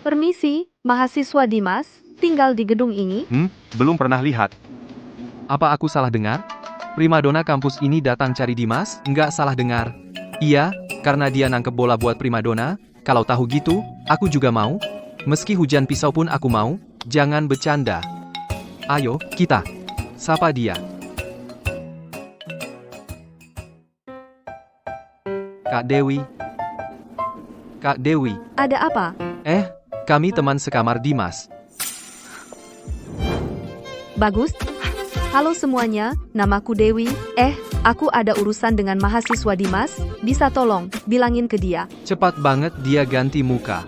Permisi, mahasiswa Dimas, tinggal di gedung ini? Belum pernah lihat. Apa aku salah dengar? Primadona kampus ini datang cari Dimas? Nggak salah dengar. Iya, karena dia nangkep bola buat primadona. Kalau tahu gitu, aku juga mau. Meski hujan pisau pun aku mau. Jangan bercanda. Ayo, kita. Sapa dia. Kak Dewi. Kak Dewi. Ada apa? Kami teman sekamar Dimas. Bagus. Halo semuanya, namaku Dewi. Aku ada urusan dengan mahasiswa Dimas, bisa tolong, bilangin ke dia. Cepat banget dia ganti muka.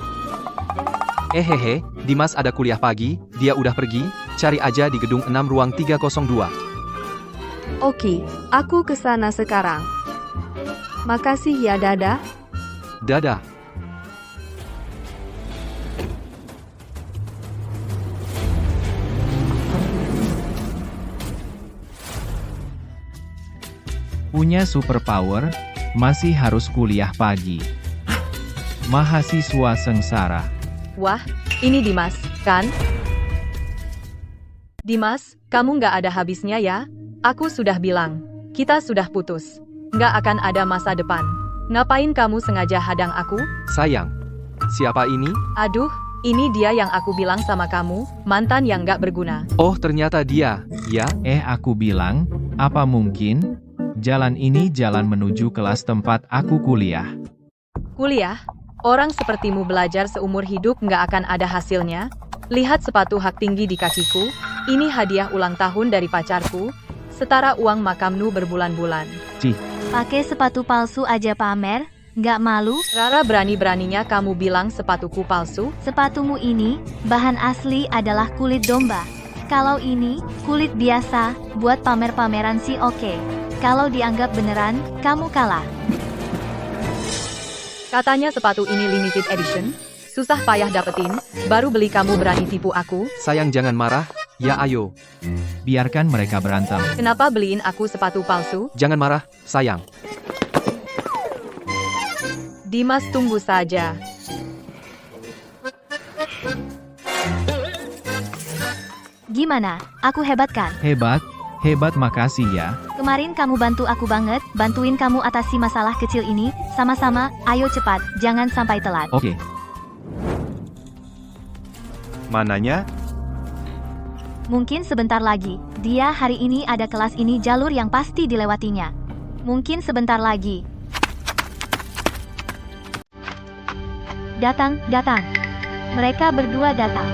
Hehehe, Dimas ada kuliah pagi, dia udah pergi, cari aja di gedung 6 ruang 302. Oke, aku ke sana sekarang. Makasih ya, dadah. Dadah. Punya superpower, masih harus kuliah pagi. Mahasiswa sengsara. Wah, ini Dimas, kan? Dimas, kamu nggak ada habisnya ya? Aku sudah bilang, kita sudah putus. Nggak akan ada masa depan. Ngapain kamu sengaja hadang aku? Sayang. Siapa ini? Aduh, ini dia yang aku bilang sama kamu, mantan yang nggak berguna. Oh, ternyata dia. Ya, Aku bilang, apa mungkin? Jalan ini jalan menuju kelas tempat aku kuliah. Kuliah? Orang sepertimu belajar seumur hidup nggak akan ada hasilnya. Lihat sepatu hak tinggi di kakiku. Ini hadiah ulang tahun dari pacarku. Setara uang makammu berbulan-bulan. Pakai sepatu palsu aja pamer, nggak malu? Rara, berani-beraninya kamu bilang sepatuku palsu? Sepatumu ini, bahan asli adalah kulit domba. Kalau ini, kulit biasa, buat pamer-pameran sih oke. Kalau dianggap beneran, kamu kalah. Katanya sepatu ini limited edition. Susah payah dapetin, baru beli kamu berani tipu aku. sayang jangan marah. Ya ayo. Biarkan mereka berantem. Kenapa beliin aku sepatu palsu? Jangan marah, sayang. Dimas, tunggu saja. Gimana? Aku hebat kan? Hebat makasih ya. Kemarin kamu bantu aku banget, bantuin kamu atasi masalah kecil ini, sama-sama, ayo cepat, jangan sampai telat. Oke. Mananya? Mungkin sebentar lagi, dia hari ini ada kelas ini jalur yang pasti dilewatinya. Mungkin sebentar lagi. Datang. Mereka berdua datang.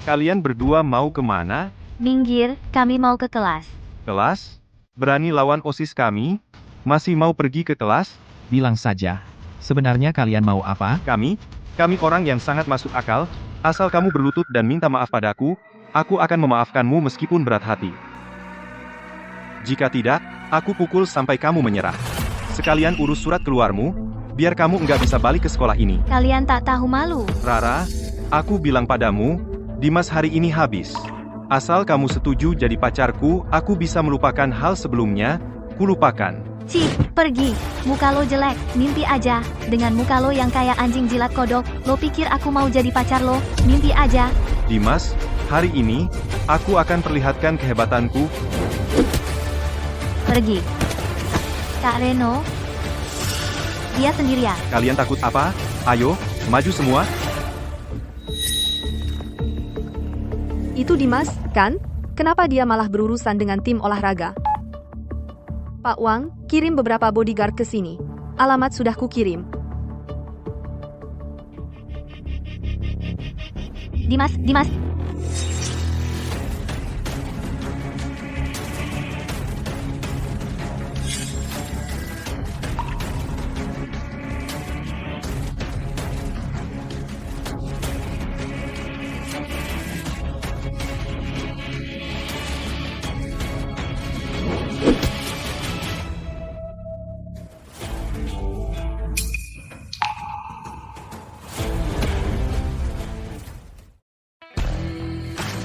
Kalian berdua mau kemana? Minggir, kami mau ke kelas. Kelas? Berani lawan OSIS kami? Masih mau pergi ke kelas? Bilang saja. Sebenarnya kalian mau apa? Kami orang yang sangat masuk akal. Asal kamu berlutut dan minta maaf padaku, aku akan memaafkanmu meskipun berat hati. Jika tidak, aku pukul sampai kamu menyerah. Sekalian urus surat keluarmu, biar kamu nggak bisa balik ke sekolah ini. Kalian tak tahu malu. Rara, aku bilang padamu, Dimas hari ini habis. Asal kamu setuju jadi pacarku, aku bisa melupakan hal sebelumnya, kulupakan. Cih, pergi. Muka lo jelek, mimpi aja. Dengan muka lo yang kayak anjing jilat kodok, lo pikir aku mau jadi pacar lo? Mimpi aja. Dimas, hari ini, aku akan perlihatkan kehebatanku. Pergi. Kak Reno. Dia sendirian. Kalian takut apa? Ayo, maju semua. Itu Dimas, kan? Kenapa dia malah berurusan dengan tim olahraga? Pak Wang, kirim beberapa bodyguard ke sini. Alamat sudah kukirim. Dimas.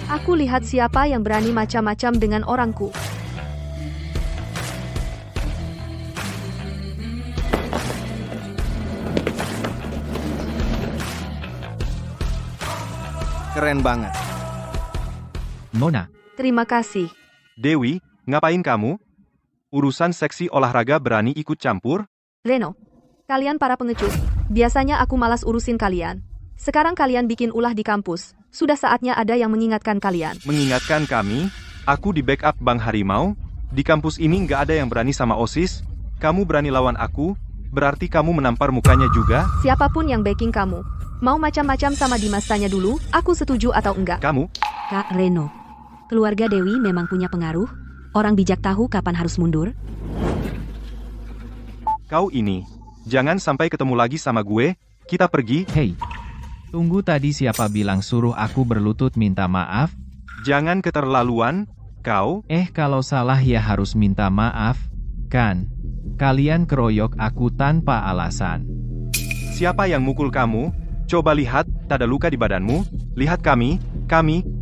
Aku lihat siapa yang berani macam-macam dengan orangku. keren banget. Nona, Terima kasih. Dewi, ngapain kamu? Urusan seksi olahraga berani ikut campur? Reno, kalian para pengecut. Biasanya aku malas urusin kalian. Sekarang kalian bikin ulah di kampus. Sudah saatnya ada yang mengingatkan kalian. Mengingatkan kami? Aku di backup Bang Harimau? Di kampus ini nggak ada yang berani sama OSIS? Kamu berani lawan aku? Berarti kamu menampar mukanya juga? Siapapun yang backing kamu, mau macam-macam sama Dimas tanya dulu, aku setuju atau enggak. Kamu? Kak Reno, keluarga Dewi memang punya pengaruh. Orang bijak tahu kapan harus mundur. Kau ini. Jangan sampai ketemu lagi sama gue. Kita pergi. hei. Tunggu, tadi siapa bilang suruh aku berlutut minta maaf? Jangan keterlaluan. Kau? Kalau salah ya harus minta maaf, kan? Kalian keroyok aku tanpa alasan. Siapa yang mukul kamu? Coba lihat, tak ada luka di badanmu. Lihat kami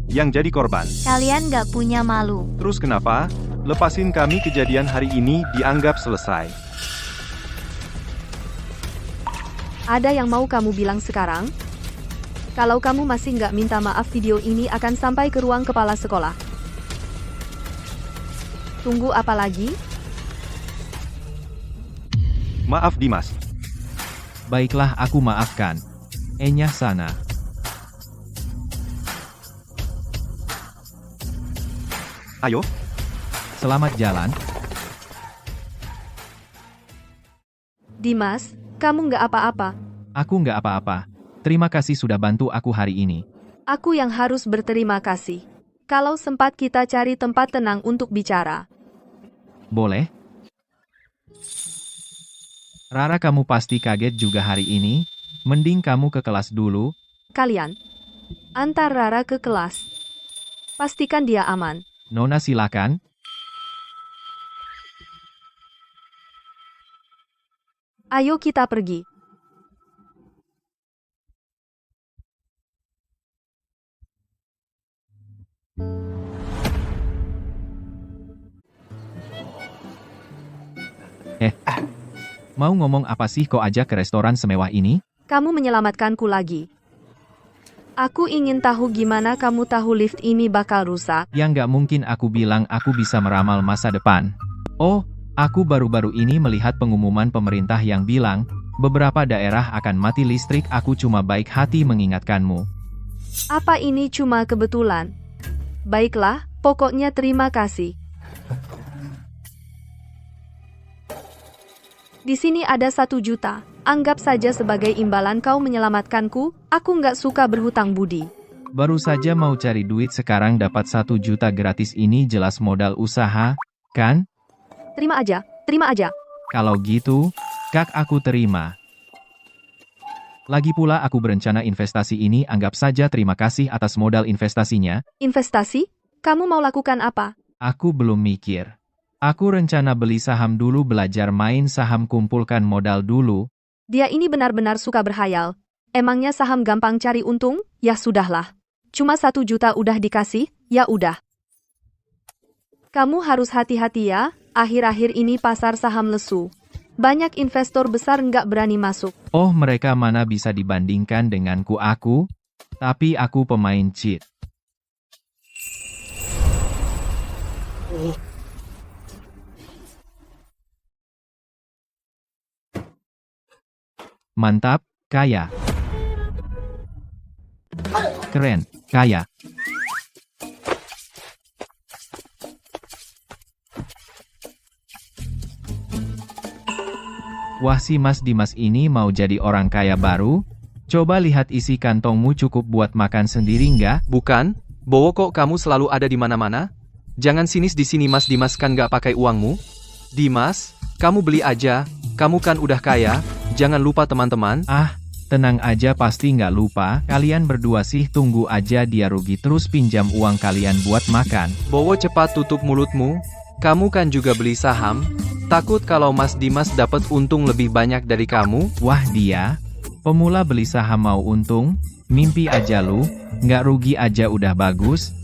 yang jadi korban. Kalian gak punya malu. Terus kenapa? Lepasin kami, kejadian hari ini dianggap selesai. Ada yang mau kamu bilang sekarang? Kalau kamu masih nggak minta maaf, video ini akan sampai ke ruang kepala sekolah. Tunggu apa lagi? Maaf Dimas. Baiklah, aku maafkan. Enya sana. Ayo. Selamat jalan. Dimas, kamu nggak apa-apa. Aku nggak apa-apa. Terima kasih sudah bantu aku hari ini. Aku yang harus berterima kasih. Kalau sempat kita cari tempat tenang untuk bicara. Boleh? Rara, kamu pasti kaget juga hari ini. Mending kamu ke kelas dulu. Kalian, antar Rara ke kelas. Pastikan dia aman. Nona, silakan. Ayo kita pergi. Mau ngomong apa sih kok ajak ke restoran semewah ini? Kamu menyelamatkanku lagi. Aku ingin tahu gimana kamu tahu lift ini bakal rusak. Yang nggak mungkin aku bilang aku bisa meramal masa depan. Oh, aku baru-baru ini melihat pengumuman pemerintah yang bilang, beberapa daerah akan mati listrik. Aku cuma baik hati mengingatkanmu. Apa ini cuma kebetulan? Baiklah, pokoknya terima kasih. Di sini ada 1 juta. Anggap saja sebagai imbalan kau menyelamatkanku. Aku nggak suka berhutang budi. Baru saja mau cari duit, sekarang dapat 1 juta gratis, ini jelas modal usaha, kan? Terima aja, terima aja. Kalau gitu, Kak, aku terima. Lagi pula aku berencana investasi ini, anggap saja terima kasih atas modal investasinya. Investasi? Kamu mau lakukan apa? Aku belum mikir. Aku rencana beli saham dulu, belajar main saham, kumpulkan modal dulu. Dia ini benar-benar suka berhayal. Emangnya saham gampang cari untung? Ya sudahlah. Cuma 1 juta udah dikasih, ya udah. Kamu harus hati-hati ya, akhir-akhir ini pasar saham lesu. Banyak investor besar nggak berani masuk. Oh, mereka mana bisa dibandingkan denganku aku? Tapi aku pemain cheat. Mantap, kaya. Keren, kaya. Wah, si Mas Dimas ini mau jadi orang kaya baru? Coba lihat isi kantongmu, cukup buat makan sendiri nggak? Bukan, Bowo, kok kamu selalu ada di mana-mana? Jangan sinis di sini, Mas Dimas kan nggak pakai uangmu. Dimas, kamu beli aja, kamu kan udah kaya. Jangan lupa teman-teman. Ah, tenang aja, pasti nggak lupa. Kalian berdua sih tunggu aja, dia rugi terus pinjam uang kalian buat makan. Bowo, cepat tutup mulutmu. Kamu kan juga beli saham. Takut kalau Mas Dimas dapat untung lebih banyak dari kamu? Wah, dia pemula beli saham mau untung? Mimpi aja lu, nggak rugi aja udah bagus.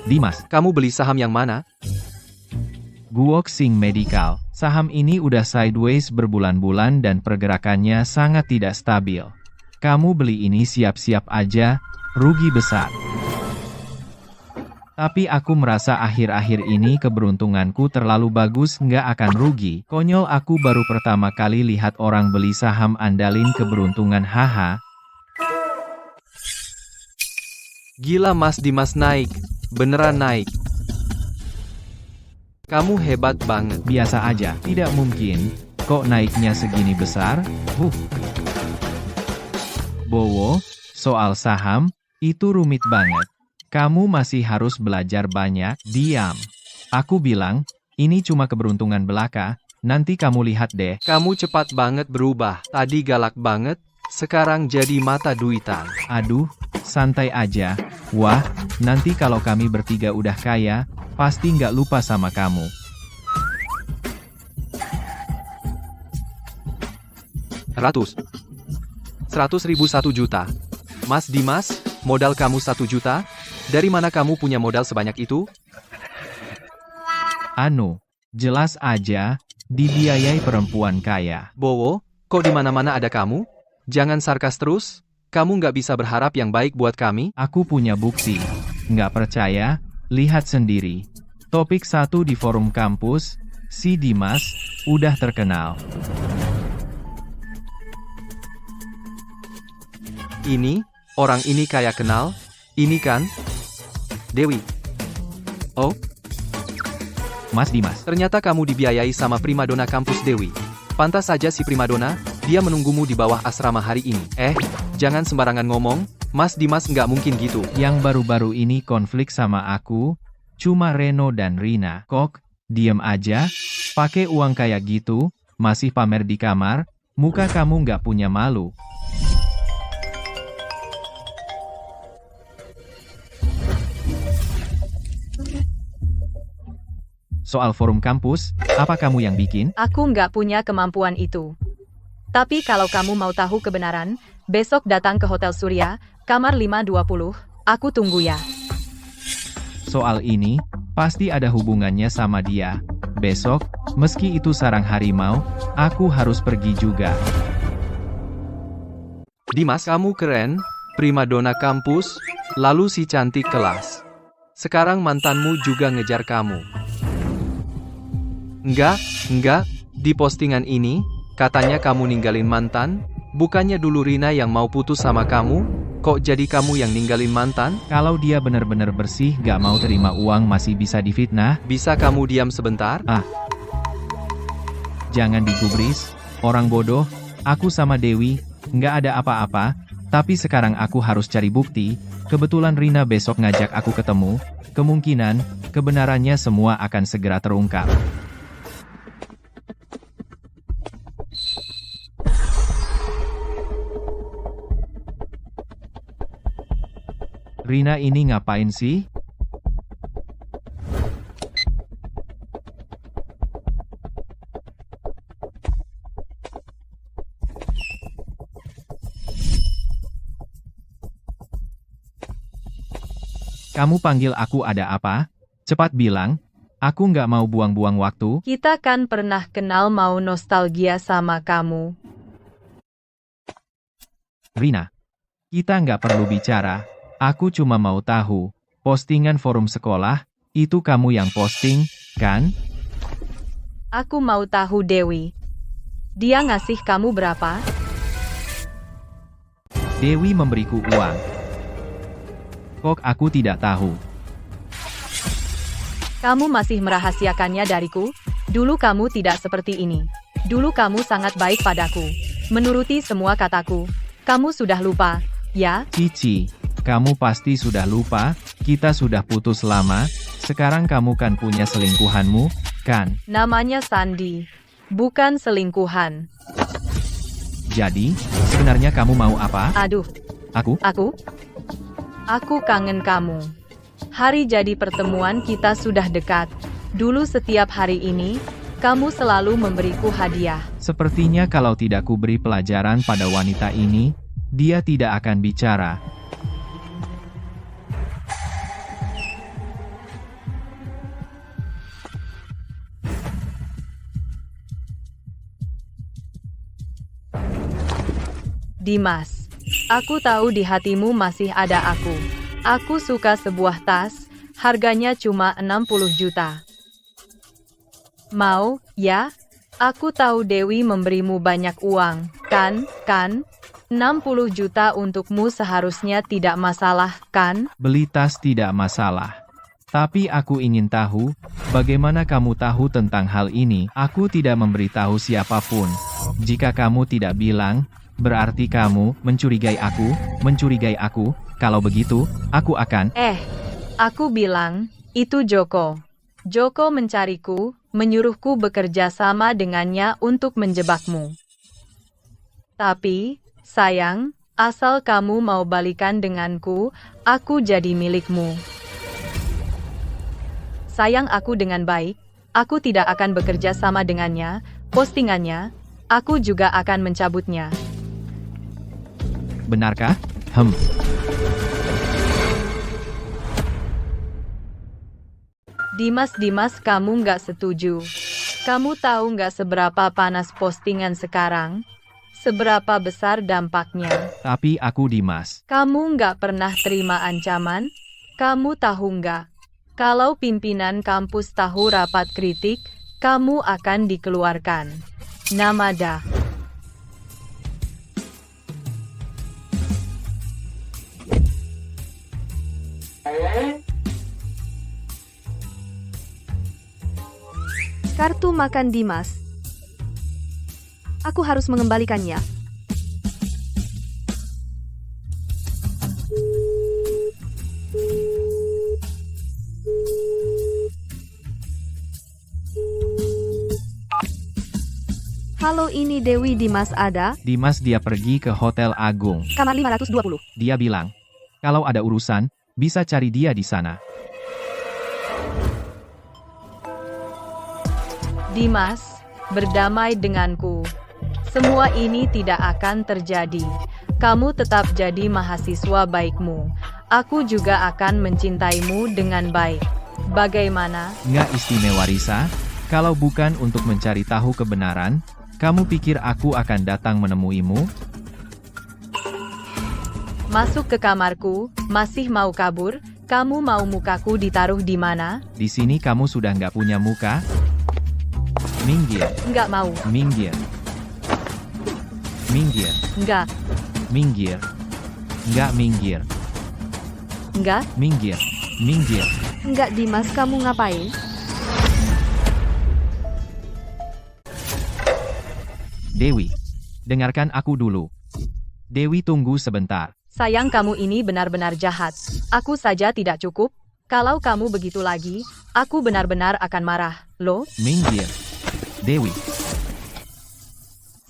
Dimas, Kamu beli saham yang mana? Guoxing Medical. Saham ini udah sideways berbulan-bulan dan pergerakannya sangat tidak stabil. Kamu beli ini siap-siap aja, rugi besar. Tapi aku merasa akhir-akhir ini keberuntunganku terlalu bagus, nggak akan rugi. Konyol, aku baru pertama kali lihat orang beli saham andalin keberuntungan, haha. Gila Mas Dimas naik, beneran naik. Kamu hebat banget. Biasa aja, tidak mungkin. Kok naiknya segini besar? Bowo, soal saham, itu rumit banget. Kamu masih harus belajar banyak. Diam. Aku bilang, ini cuma keberuntungan belaka, nanti kamu lihat deh. Kamu cepat banget berubah. Tadi galak banget, sekarang jadi mata duitan. Aduh, santai aja. Wah, nanti kalau kami bertiga udah kaya, pasti nggak lupa sama kamu. Ratus. 100.000 1 juta. Mas Dimas, modal kamu 1 juta? Dari mana kamu punya modal sebanyak itu? Anu, jelas aja, dibiayai perempuan kaya. Bowo, kok di mana-mana ada kamu? Jangan sarkas terus. Kamu nggak bisa berharap yang baik buat kami? Aku punya bukti. Nggak percaya? Lihat sendiri. Topik 1 di forum kampus, si Dimas, udah terkenal. Ini, orang ini kayak kenal. Ini kan? Dewi. Oh, Mas Dimas, ternyata kamu dibiayai sama primadona kampus Dewi. Pantas saja si primadona, dia menunggumu di bawah asrama hari ini. Jangan sembarangan ngomong, Mas Dimas nggak mungkin gitu. yang baru-baru ini konflik sama aku, cuma Reno dan Rina. Kok, diem aja? Pakai uang kayak gitu, masih pamer di kamar, muka kamu nggak punya malu. Soal forum kampus, apa kamu yang bikin? Aku nggak punya kemampuan itu. Tapi kalau kamu mau tahu kebenaran, besok datang ke Hotel Surya, kamar 520, aku tunggu ya. Soal ini, pasti ada hubungannya sama dia. Besok, meski itu sarang harimau, aku harus pergi juga. Dimas, kamu keren, primadona kampus, lalu si cantik kelas. Sekarang mantanmu juga ngejar kamu. Enggak, di postingan ini, katanya kamu ninggalin mantan, bukannya dulu Rina yang mau putus sama kamu, kok jadi kamu yang ninggalin mantan? Kalau dia benar-benar bersih gak mau terima uang masih bisa difitnah, Bisa kamu diam sebentar? jangan digubris, orang bodoh, aku sama Dewi, nggak ada apa-apa, tapi sekarang aku harus cari bukti, kebetulan Rina besok ngajak aku ketemu, kemungkinan, kebenarannya semua akan segera terungkap. Rina ini ngapain sih? Kamu panggil aku ada apa? Cepat bilang, aku nggak mau buang-buang waktu. Kita kan pernah kenal, mau nostalgia sama kamu. Rina, kita nggak perlu bicara. Aku cuma mau tahu, postingan forum sekolah, itu kamu yang posting, kan? Aku mau tahu Dewi. Dia ngasih kamu berapa? Dewi memberiku uang. Kok aku tidak tahu? Kamu masih merahasiakannya dariku? Dulu kamu tidak seperti ini. Dulu kamu sangat baik padaku. Menuruti semua kataku. Kamu sudah lupa, ya? Cici, kamu pasti sudah lupa, kita sudah putus lama, sekarang kamu kan punya selingkuhanmu, kan? Namanya Sandi. Bukan selingkuhan. Jadi, sebenarnya kamu mau apa? Aduh, Aku? Aku kangen kamu. Hari jadi pertemuan kita sudah dekat. Dulu setiap hari ini, kamu selalu memberiku hadiah. Sepertinya kalau tidak kuberi pelajaran pada wanita ini, dia tidak akan bicara. Dimas, Aku tahu di hatimu masih ada aku. Aku suka sebuah tas, harganya cuma 60 juta. Mau, ya? Aku tahu Dewi memberimu banyak uang, kan? 60 juta untukmu seharusnya tidak masalah, kan? Beli tas tidak masalah. Tapi aku ingin tahu, bagaimana kamu tahu tentang hal ini? Aku tidak memberitahu siapapun. Jika kamu tidak bilang, berarti kamu mencurigai aku. Kalau begitu, aku akan... Aku bilang, itu Joko. Joko mencariku, menyuruhku bekerja sama dengannya untuk menjebakmu. Tapi, sayang, asal kamu mau balikan denganku, aku jadi milikmu. Sayang aku dengan baik, aku tidak akan bekerja sama dengannya, postingannya, aku juga akan mencabutnya. Benarkah? Dimas, kamu nggak setuju. Kamu tahu nggak seberapa panas postingan sekarang? Seberapa besar dampaknya? Tapi aku Dimas. Kamu nggak pernah terima ancaman? Kamu tahu nggak? Kalau pimpinan kampus tahu rapat kritik, kamu akan dikeluarkan. Namada. Kartu makan Dimas. Aku harus mengembalikannya. Halo, ini Dewi. Dimas ada? Dimas dia pergi ke Hotel Agung. Kamar 520. Dia bilang, kalau ada urusan, bisa cari dia di sana. Dimas, berdamai denganku. Semua ini tidak akan terjadi. Kamu tetap jadi mahasiswa baikmu. Aku juga akan mencintaimu dengan baik. Bagaimana? Nggak istimewa Risa? Kalau bukan untuk mencari tahu kebenaran, kamu pikir aku akan datang menemuimu? Masuk ke kamarku, masih mau kabur? Kamu mau mukaku ditaruh di mana? Di sini kamu sudah nggak punya muka? Minggir, Nggak mau. minggir. Minggir, Nggak. minggir. Nggak minggir, Nggak. minggir, minggir. Enggak, Dimas, kamu ngapain? Dewi, dengarkan aku dulu. Dewi, tunggu sebentar. Sayang, kamu ini benar-benar jahat. Aku saja tidak cukup. Kalau kamu begitu lagi, aku benar-benar akan marah. Loh? Minggir. Dewi,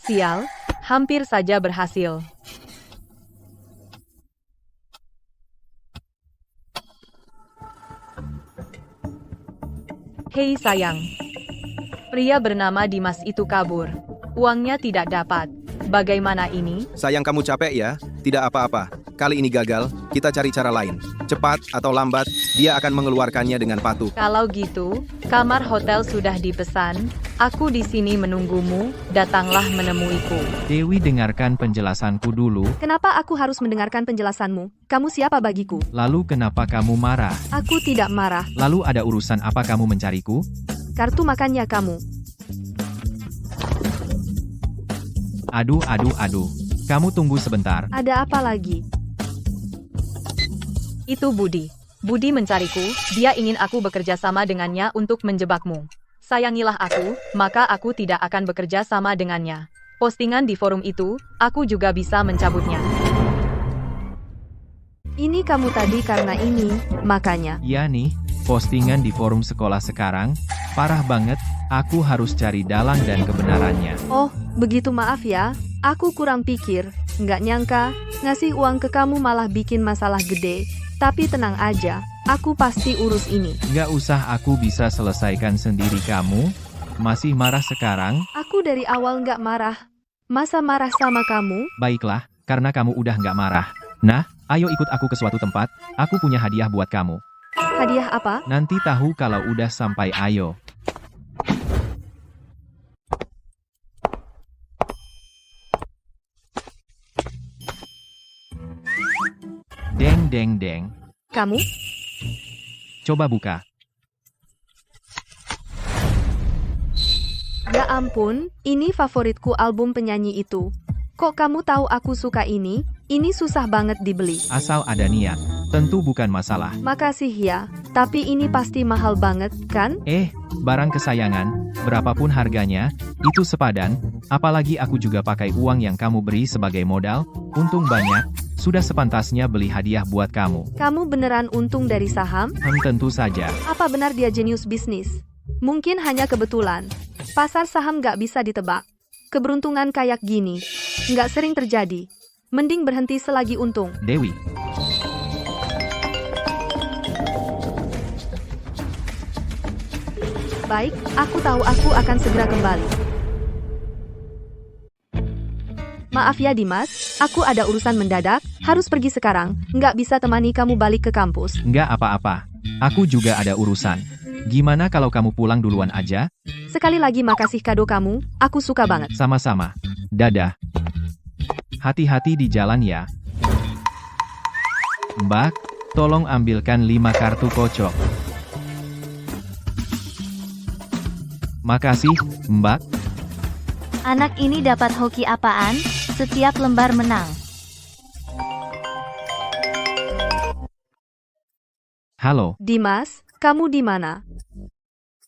Sial, hampir saja berhasil. Hei sayang. Pria bernama Dimas itu kabur. Uangnya tidak dapat. Bagaimana ini? Sayang kamu capek ya? Tidak apa-apa. Kali ini gagal, kita cari cara lain. Cepat atau lambat, dia akan mengeluarkannya dengan patuh. Kalau gitu, kamar hotel sudah dipesan. Aku di sini menunggumu. Datanglah menemuiku. Dewi dengarkan penjelasanku dulu. Kenapa aku harus mendengarkan penjelasanmu? Kamu siapa bagiku? Lalu kenapa kamu marah? Aku tidak marah. Lalu ada urusan apa kamu mencariku? Kartu makannya kamu. Aduh. Kamu tunggu sebentar. Ada apa lagi? Itu Budi. Budi mencariku, dia ingin aku bekerja sama dengannya untuk menjebakmu. Sayangilah aku, maka aku tidak akan bekerja sama dengannya. Postingan di forum itu, aku juga bisa mencabutnya. Ini kamu tadi karena ini, makanya. Ya nih, postingan di forum sekolah sekarang, parah banget, aku harus cari dalang dan kebenarannya. Oh, begitu, maaf ya. Aku kurang pikir, nggak nyangka, ngasih uang ke kamu malah bikin masalah gede. Tapi tenang aja, aku pasti urus ini. Nggak usah, aku bisa selesaikan sendiri. Kamu masih marah sekarang? Aku dari awal nggak marah. Masa marah sama kamu? Baiklah, karena kamu udah nggak marah. Nah, ayo ikut aku ke suatu tempat, aku punya hadiah buat kamu. Hadiah apa? Nanti tahu kalau udah sampai, ayo. Deng deng. Kamu? Coba buka. Ya ampun, ini favoritku album penyanyi itu. Kok kamu tahu aku suka ini? Ini susah banget dibeli. Asal ada niat, tentu bukan masalah. Makasih ya, tapi ini pasti mahal banget, kan? Barang kesayangan, berapapun harganya, itu sepadan, apalagi aku juga pakai uang yang kamu beri sebagai modal, untung banyak, sudah sepantasnya beli hadiah buat kamu. Kamu beneran untung dari saham? Tentu saja. Apa benar dia jenius bisnis? Mungkin hanya kebetulan. Pasar saham nggak bisa ditebak. Keberuntungan kayak gini nggak sering terjadi. Mending berhenti selagi untung. Dewi. Baik, aku tahu aku akan segera kembali. Maaf ya Dimas, aku ada urusan mendadak, harus pergi sekarang, nggak bisa temani kamu balik ke kampus. Nggak apa-apa. Aku juga ada urusan. Gimana kalau kamu pulang duluan aja? Sekali lagi makasih kado kamu, aku suka banget. Sama-sama. Dadah. Hati-hati di jalan ya. Mbak, tolong ambilkan 5 kartu kocok. Makasih, Mbak. Anak ini dapat hoki apaan? Setiap lembar menang. Halo, Dimas, kamu di mana?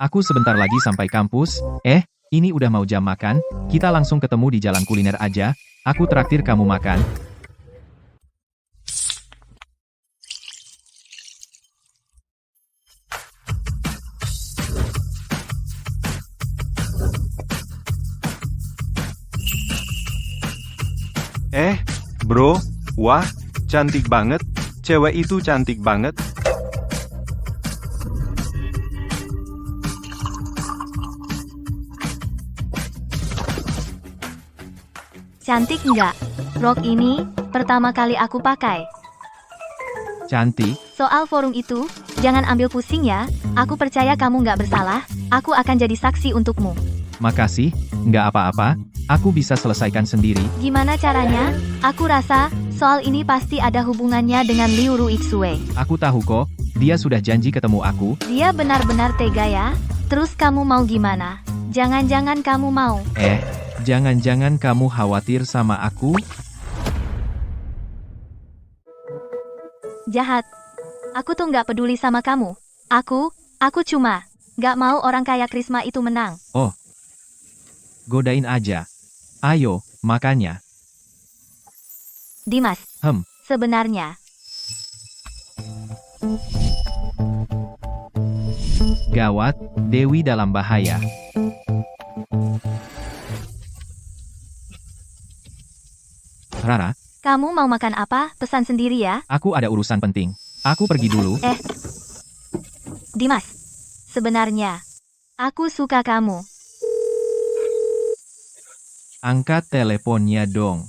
aku sebentar lagi sampai kampus. Ini udah mau jam makan, kita langsung ketemu di jalan kuliner aja. Aku traktir kamu makan. Bro, wah, cantik banget. Cewek itu cantik banget. Cantik nggak? Rok ini, pertama kali aku pakai. Cantik, Soal forum itu, jangan ambil pusing ya. Aku percaya kamu nggak bersalah. Aku akan jadi saksi untukmu. makasih, nggak apa-apa. Aku bisa selesaikan sendiri. Gimana caranya? Aku rasa, soal ini pasti ada hubungannya dengan Liu Ruixue. Aku tahu kok, dia sudah janji ketemu aku. Dia benar-benar tega ya. Terus kamu mau gimana? Jangan-jangan kamu mau. Jangan-jangan kamu khawatir sama aku? Jahat. Aku tuh nggak peduli sama kamu. Aku cuma nggak mau orang kayak Krisma itu menang. Godain aja. Ayo, makanya. Dimas. Sebenarnya. Gawat, Dewi dalam bahaya. Rara, Kamu mau makan apa? Pesan sendiri ya. aku ada urusan penting. Aku pergi dulu. Dimas. Sebenarnya. Aku suka kamu. Angkat teleponnya dong.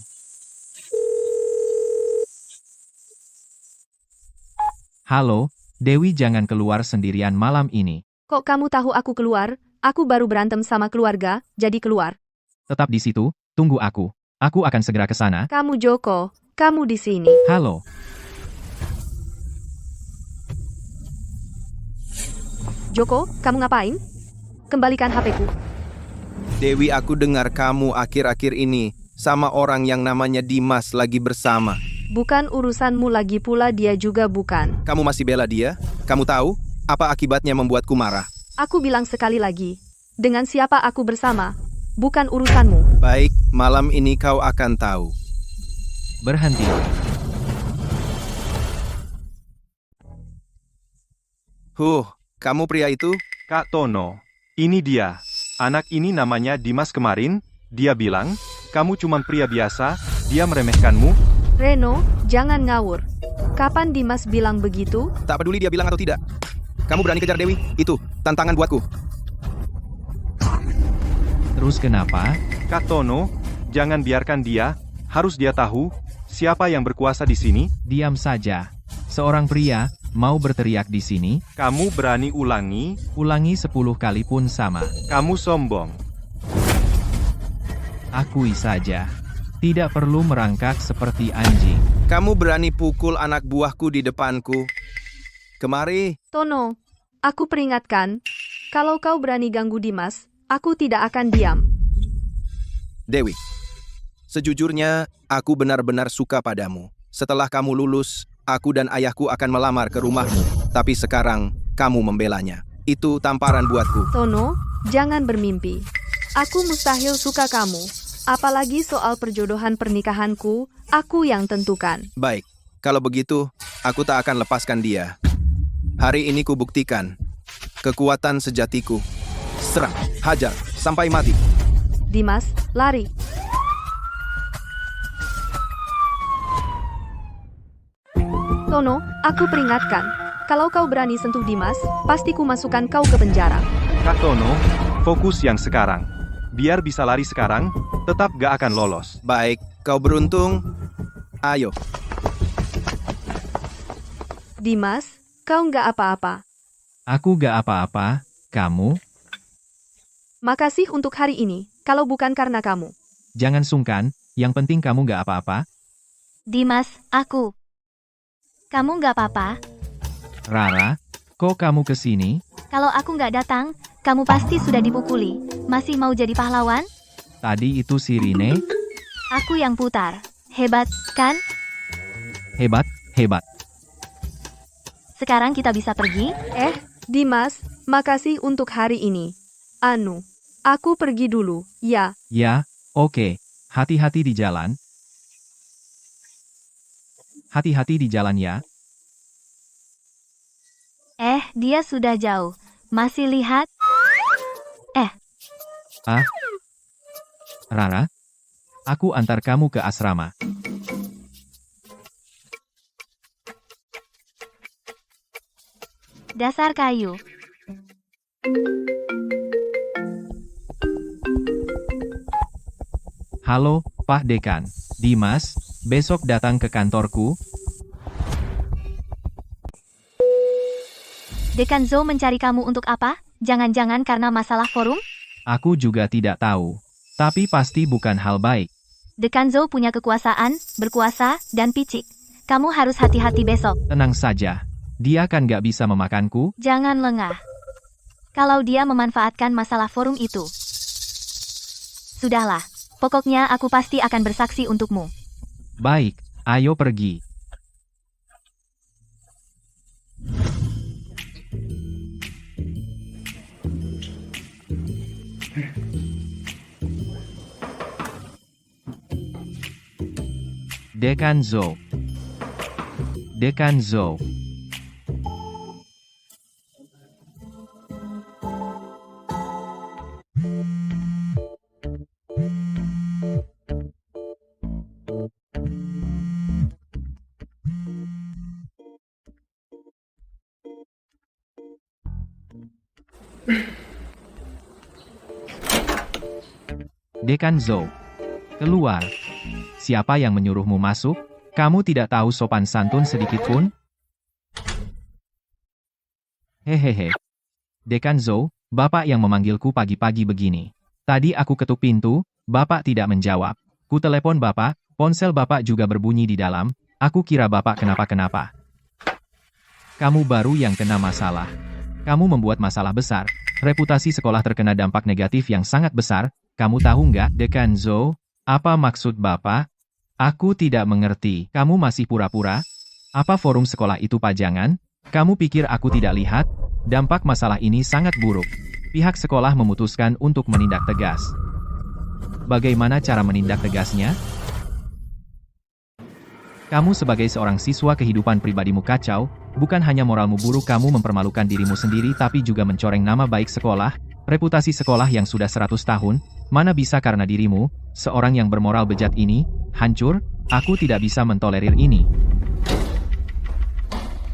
Halo, Dewi jangan keluar sendirian malam ini. Kok kamu tahu aku keluar? Aku baru berantem sama keluarga, jadi keluar. Tetap di situ, tunggu aku. Aku akan segera ke sana. Kamu Joko, kamu di sini. Halo. Joko, kamu ngapain? Kembalikan HP-ku. Dewi, aku dengar kamu akhir-akhir ini sama orang yang namanya Dimas lagi bersama. Bukan urusanmu lagi pula dia juga bukan. Kamu masih bela dia? Kamu tahu apa akibatnya membuatku marah? Aku bilang sekali lagi. Dengan siapa aku bersama? Bukan urusanmu. Baik, malam ini kau akan tahu. Berhenti. Kamu pria itu? Kak Tono, ini dia. Anak ini namanya Dimas kemarin. Dia bilang, kamu cuma pria biasa, dia meremehkanmu. Reno, jangan ngawur. Kapan Dimas bilang begitu? Tak peduli dia bilang atau tidak. Kamu berani kejar Dewi? Itu tantangan buatku. Terus kenapa? Kak Tono, jangan biarkan dia. Harus dia tahu siapa yang berkuasa di sini. Diam saja. Seorang pria mau berteriak di sini. Kamu berani ulangi? Ulangi 10 kali pun sama. Kamu sombong. Akui saja. Tidak perlu merangkak seperti anjing. Kamu berani pukul anak buahku di depanku? Kemari. Tono, aku peringatkan, kalau kau berani ganggu Dimas, aku tidak akan diam. Dewi, sejujurnya, aku benar-benar suka padamu. Setelah kamu lulus, aku dan ayahku akan melamar ke rumahmu. Tapi sekarang, kamu membelanya. Itu tamparan buatku. Tono, jangan bermimpi. Aku mustahil suka kamu. Apalagi soal perjodohan pernikahanku, aku yang tentukan. Baik, kalau begitu, aku tak akan lepaskan dia. Hari ini kubuktikan kekuatan sejatiku. Serang, hajar, sampai mati. Dimas, lari. Tono, aku peringatkan. Kalau kau berani sentuh Dimas, pasti ku masukkan kau ke penjara. Kak Tono, fokus yang sekarang. Biar bisa lari sekarang, tetap gak akan lolos. Baik, kau beruntung. Ayo. Dimas, kau nggak apa-apa. Aku gak apa-apa, kamu? Makasih untuk hari ini, kalau bukan karena kamu. Jangan sungkan, yang penting kamu gak apa-apa. Dimas, aku. Kamu nggak apa-apa? Rara, kok kamu kesini? Kalau aku nggak datang, kamu pasti sudah dipukuli. Masih mau jadi pahlawan? Tadi itu si Rine, Aku yang putar. Hebat, kan? hebat, hebat. Sekarang kita bisa pergi? Dimas, makasih untuk hari ini. Anu, aku pergi dulu, ya. Ya, oke. Hati-hati di jalan. Hati-hati di jalan ya. Dia sudah jauh. Masih lihat? Rara, aku antar kamu ke asrama. Dasar kayu. Halo, Pak Dekan. Dimas, besok datang ke kantorku. Dekan Zhou mencari kamu untuk apa? Jangan-jangan karena masalah forum? Aku juga tidak tahu. Tapi pasti bukan hal baik. Dekan Zhou punya kekuasaan, berkuasa, dan picik. Kamu harus hati-hati besok. Tenang saja. Dia kan gak bisa memakanku. Jangan lengah. Kalau dia memanfaatkan masalah forum itu. Sudahlah. Pokoknya aku pasti akan bersaksi untukmu. Baik, ayo pergi. Dekan Zhou. Dekan Zhou. Dekan Zhou. Keluar. Siapa yang menyuruhmu masuk? Kamu tidak tahu sopan santun sedikit pun? Hehehe. Dekan Zhou, Bapak yang memanggilku pagi-pagi begini. Tadi aku ketuk pintu, Bapak tidak menjawab. Ku telepon Bapak, ponsel Bapak juga berbunyi di dalam. Aku kira Bapak kenapa-kenapa. Kamu baru yang kena masalah. Kamu membuat masalah besar. Reputasi sekolah terkena dampak negatif yang sangat besar. Kamu tahu nggak, Dekan Zhou? Apa maksud Bapak? Aku tidak mengerti. Kamu masih pura-pura? Apa forum sekolah itu pajangan? Kamu pikir aku tidak lihat? Dampak masalah ini sangat buruk. Pihak sekolah memutuskan untuk menindak tegas. Bagaimana cara menindak tegasnya? Kamu sebagai seorang siswa kehidupan pribadimu kacau, bukan hanya moralmu buruk, kamu mempermalukan dirimu sendiri tapi juga mencoreng nama baik sekolah, reputasi sekolah yang sudah 100 tahun, mana bisa karena dirimu, seorang yang bermoral bejat ini, hancur, aku tidak bisa mentolerir ini.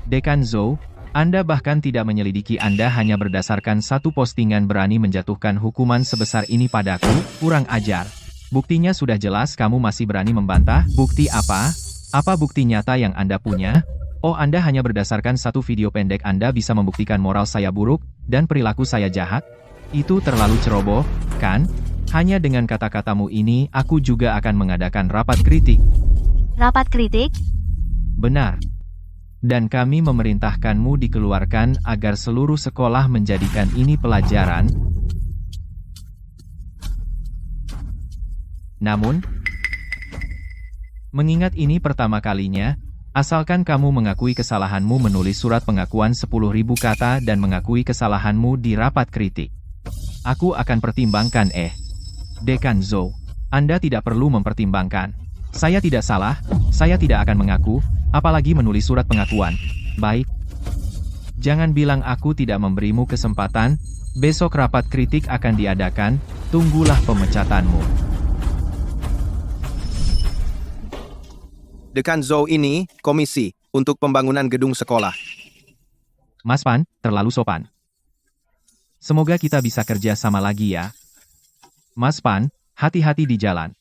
Dekan Zhou, Anda bahkan tidak menyelidiki, Anda hanya berdasarkan satu postingan berani menjatuhkan hukuman sebesar ini padaku, kurang ajar. Buktinya sudah jelas, kamu masih berani membantah, bukti apa? Apa bukti nyata yang Anda punya? Oh, Anda hanya berdasarkan satu video pendek Anda bisa membuktikan moral saya buruk, dan perilaku saya jahat? Itu terlalu ceroboh, kan? Hanya dengan kata-katamu ini, aku juga akan mengadakan rapat kritik. Rapat kritik? Benar. Dan kami memerintahkanmu dikeluarkan agar seluruh sekolah menjadikan ini pelajaran. Namun, mengingat ini pertama kalinya, asalkan kamu mengakui kesalahanmu menulis surat pengakuan 10.000 kata dan mengakui kesalahanmu di rapat kritik. Aku akan pertimbangkan. Dekan Zhou, Anda tidak perlu mempertimbangkan. Saya tidak salah, saya tidak akan mengaku, apalagi menulis surat pengakuan. Baik. Jangan bilang aku tidak memberimu kesempatan, besok rapat kritik akan diadakan, tunggulah pemecatanmu. Dekan Zhou ini, komisi, untuk pembangunan gedung sekolah. Mas Pan, terlalu sopan. Semoga kita bisa kerja sama lagi ya. Mas Pan, hati-hati di jalan.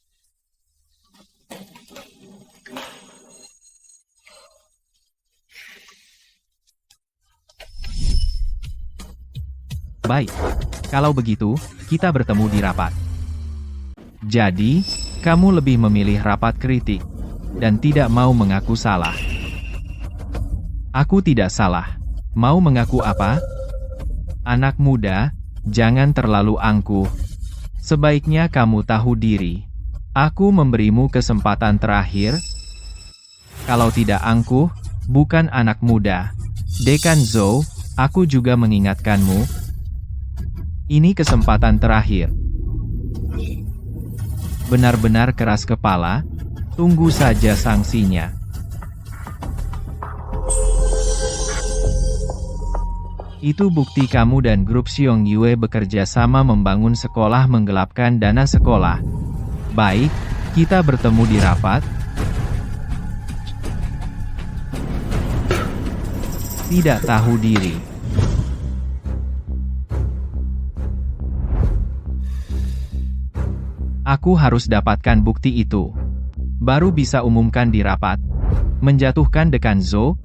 Baik, kalau begitu, kita bertemu di rapat. Jadi, kamu lebih memilih rapat kritik, dan tidak mau mengaku salah. Aku tidak salah. Mau mengaku apa? Anak muda, jangan terlalu angkuh. Sebaiknya kamu tahu diri. Aku memberimu kesempatan terakhir. Kalau tidak angkuh, bukan anak muda. Dekan Zhou, aku juga mengingatkanmu. Ini kesempatan terakhir. Benar-benar keras kepala, tunggu saja sanksinya. Itu bukti kamu dan grup Xiong Yue bekerja sama membangun sekolah menggelapkan dana sekolah. Baik, kita bertemu di rapat. Tidak tahu diri. Aku harus dapatkan bukti itu. Baru bisa umumkan di rapat. Menjatuhkan Dekan Zhou.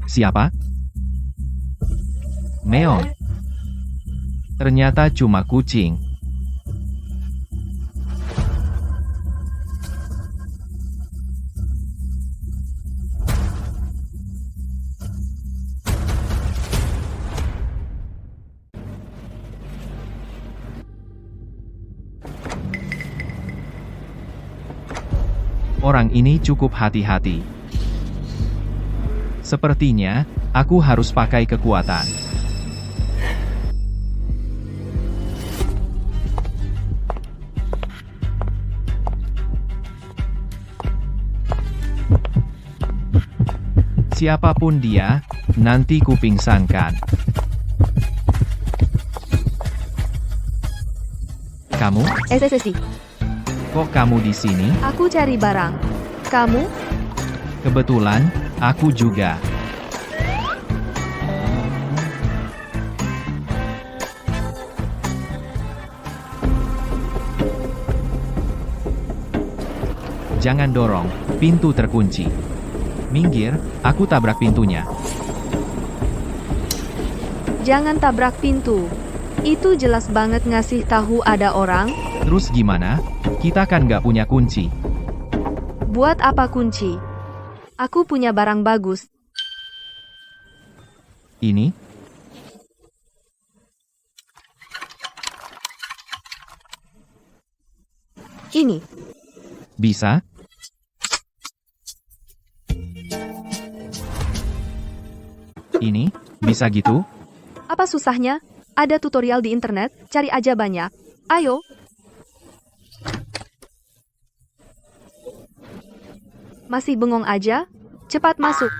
Siapa? Meong. Ternyata cuma kucing. Orang ini cukup hati-hati. Sepertinya, aku harus pakai kekuatan. Siapapun dia, nanti kupingsankan. Kamu? SSSI, Kok kamu di sini? aku cari barang. Kamu? Kebetulan, aku juga. Jangan dorong, pintu terkunci. Minggir, aku tabrak pintunya. Jangan tabrak pintu. Itu jelas banget ngasih tahu ada orang. Terus gimana? Kita kan nggak punya kunci. Buat apa kunci? Aku punya barang bagus. Ini? Ini. Bisa? Ini? Bisa gitu? Apa susahnya? Ada tutorial di internet, cari aja banyak. Ayo. Masih bengong aja? Cepat masuk.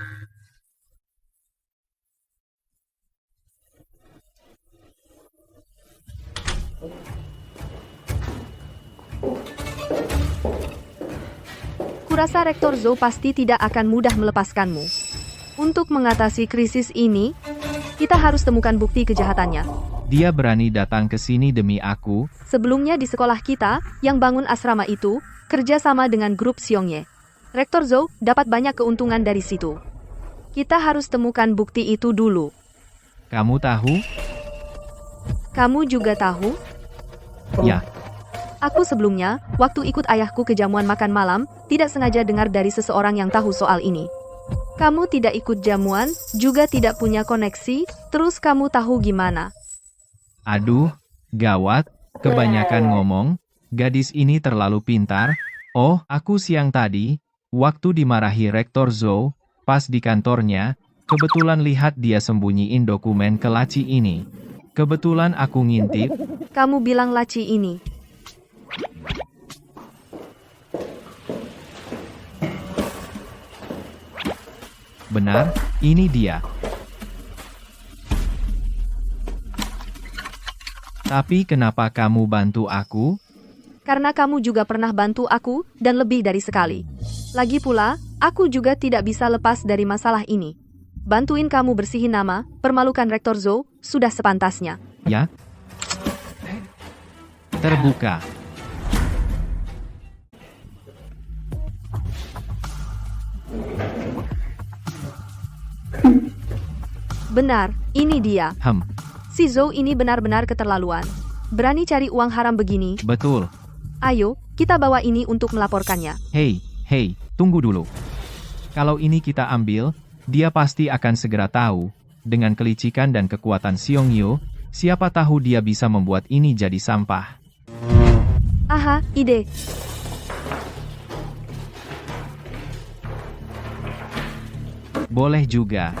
Kurasa Rektor Zhou pasti tidak akan mudah melepaskanmu. Untuk mengatasi krisis ini, kita harus temukan bukti kejahatannya. Dia berani datang ke sini demi aku. Sebelumnya di sekolah kita, yang bangun asrama itu, kerja sama dengan grup Xiongye. Rektor Zhou dapat banyak keuntungan dari situ. Kita harus temukan bukti itu dulu. Kamu tahu? Kamu juga tahu? Ya, Aku sebelumnya, waktu ikut ayahku ke jamuan makan malam, tidak sengaja dengar dari seseorang yang tahu soal ini. Kamu tidak ikut jamuan, juga tidak punya koneksi, terus kamu tahu gimana? aduh, gawat, kebanyakan ngomong, gadis ini terlalu pintar. Oh, aku siang tadi, waktu dimarahi Rektor Zhou, pas di kantornya, kebetulan lihat dia sembunyiin dokumen ke laci ini. Kebetulan aku ngintip, Kamu bilang laci ini. benar, ini dia. Tapi kenapa kamu bantu aku? Karena kamu juga pernah bantu aku, dan lebih dari sekali. Lagi pula, aku juga tidak bisa lepas dari masalah ini. Bantuin kamu bersihin nama, permalukan Rektor Zhou, sudah sepantasnya. Ya? Terbuka. Benar, ini dia. Si Zhou ini benar-benar keterlaluan. Berani cari uang haram begini. Betul. Ayo, kita bawa ini untuk melaporkannya. Hei, tunggu dulu. Kalau ini kita ambil, dia pasti akan segera tahu. Dengan kelicikan dan kekuatan Xiong Yu, siapa tahu dia bisa membuat ini jadi sampah. Aha, ide. Boleh juga.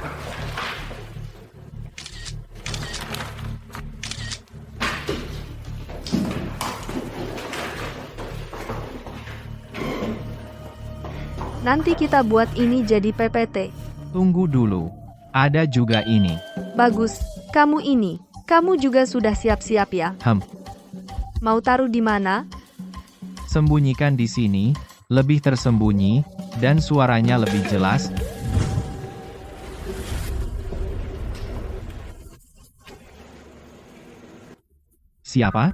Nanti kita buat ini jadi PPT. Tunggu dulu. Ada juga ini. Bagus, kamu ini. Kamu juga sudah siap-siap ya? Mau taruh di mana? Sembunyikan di sini, lebih tersembunyi, dan suaranya lebih jelas. Siapa?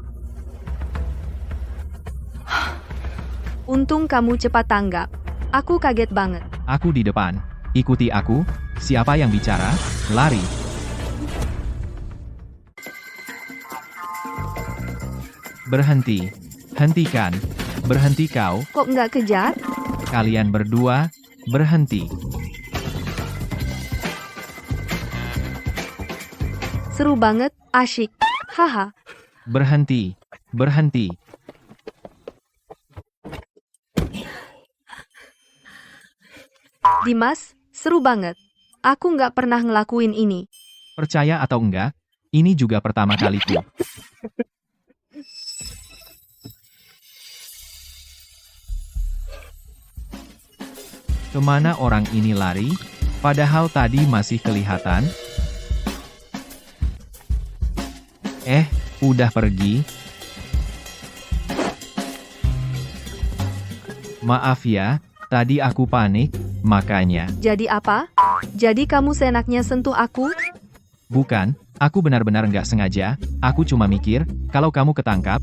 Untung kamu cepat tanggap. Aku kaget banget. Aku di depan. Ikuti aku. Siapa yang bicara? Lari. Berhenti. Hentikan. Berhenti kau. Kok nggak kejar? Kalian berdua, berhenti. Seru banget, asyik. Haha. Berhenti. Berhenti. Dimas, seru banget. Aku nggak pernah ngelakuin ini. Percaya atau enggak, ini juga pertama kaliku. Kemana orang ini lari? Padahal tadi masih kelihatan. Udah pergi. Maaf ya, tadi aku panik, makanya. Jadi apa? Jadi kamu seenaknya sentuh aku? Bukan, aku benar-benar nggak sengaja. Aku cuma mikir, kalau kamu ketangkap,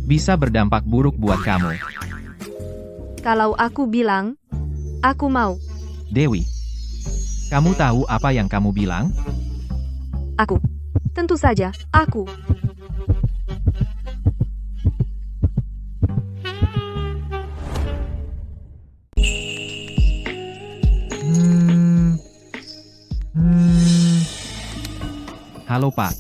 bisa berdampak buruk buat kamu. Kalau aku bilang, aku mau. Dewi, kamu tahu apa yang kamu bilang? Aku. Tentu saja, aku. Halo Pak.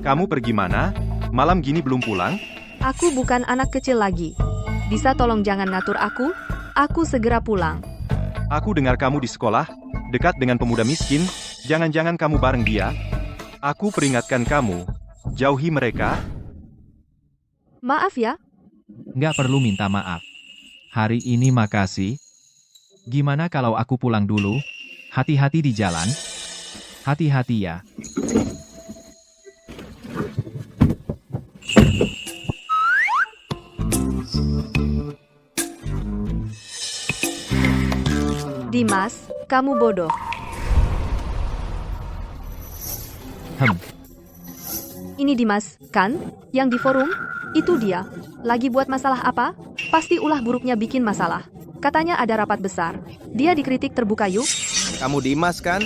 Kamu pergi mana? Malam gini belum pulang? Aku bukan anak kecil lagi. Bisa tolong jangan ngatur aku? Aku segera pulang. Aku dengar kamu di sekolah, dekat dengan pemuda miskin, jangan-jangan kamu bareng dia? Aku peringatkan kamu, jauhi mereka. Maaf ya, Nggak perlu minta maaf. Hari ini makasih. Gimana kalau aku pulang dulu? Hati-hati di jalan. Hati-hati ya. Dimas, kamu bodoh. Ini Dimas, kan? Yang di forum? Itu dia. Lagi buat masalah apa? Pasti ulah buruknya bikin masalah. Katanya ada rapat besar. Dia dikritik terbuka yuk. Kamu Dimas kan?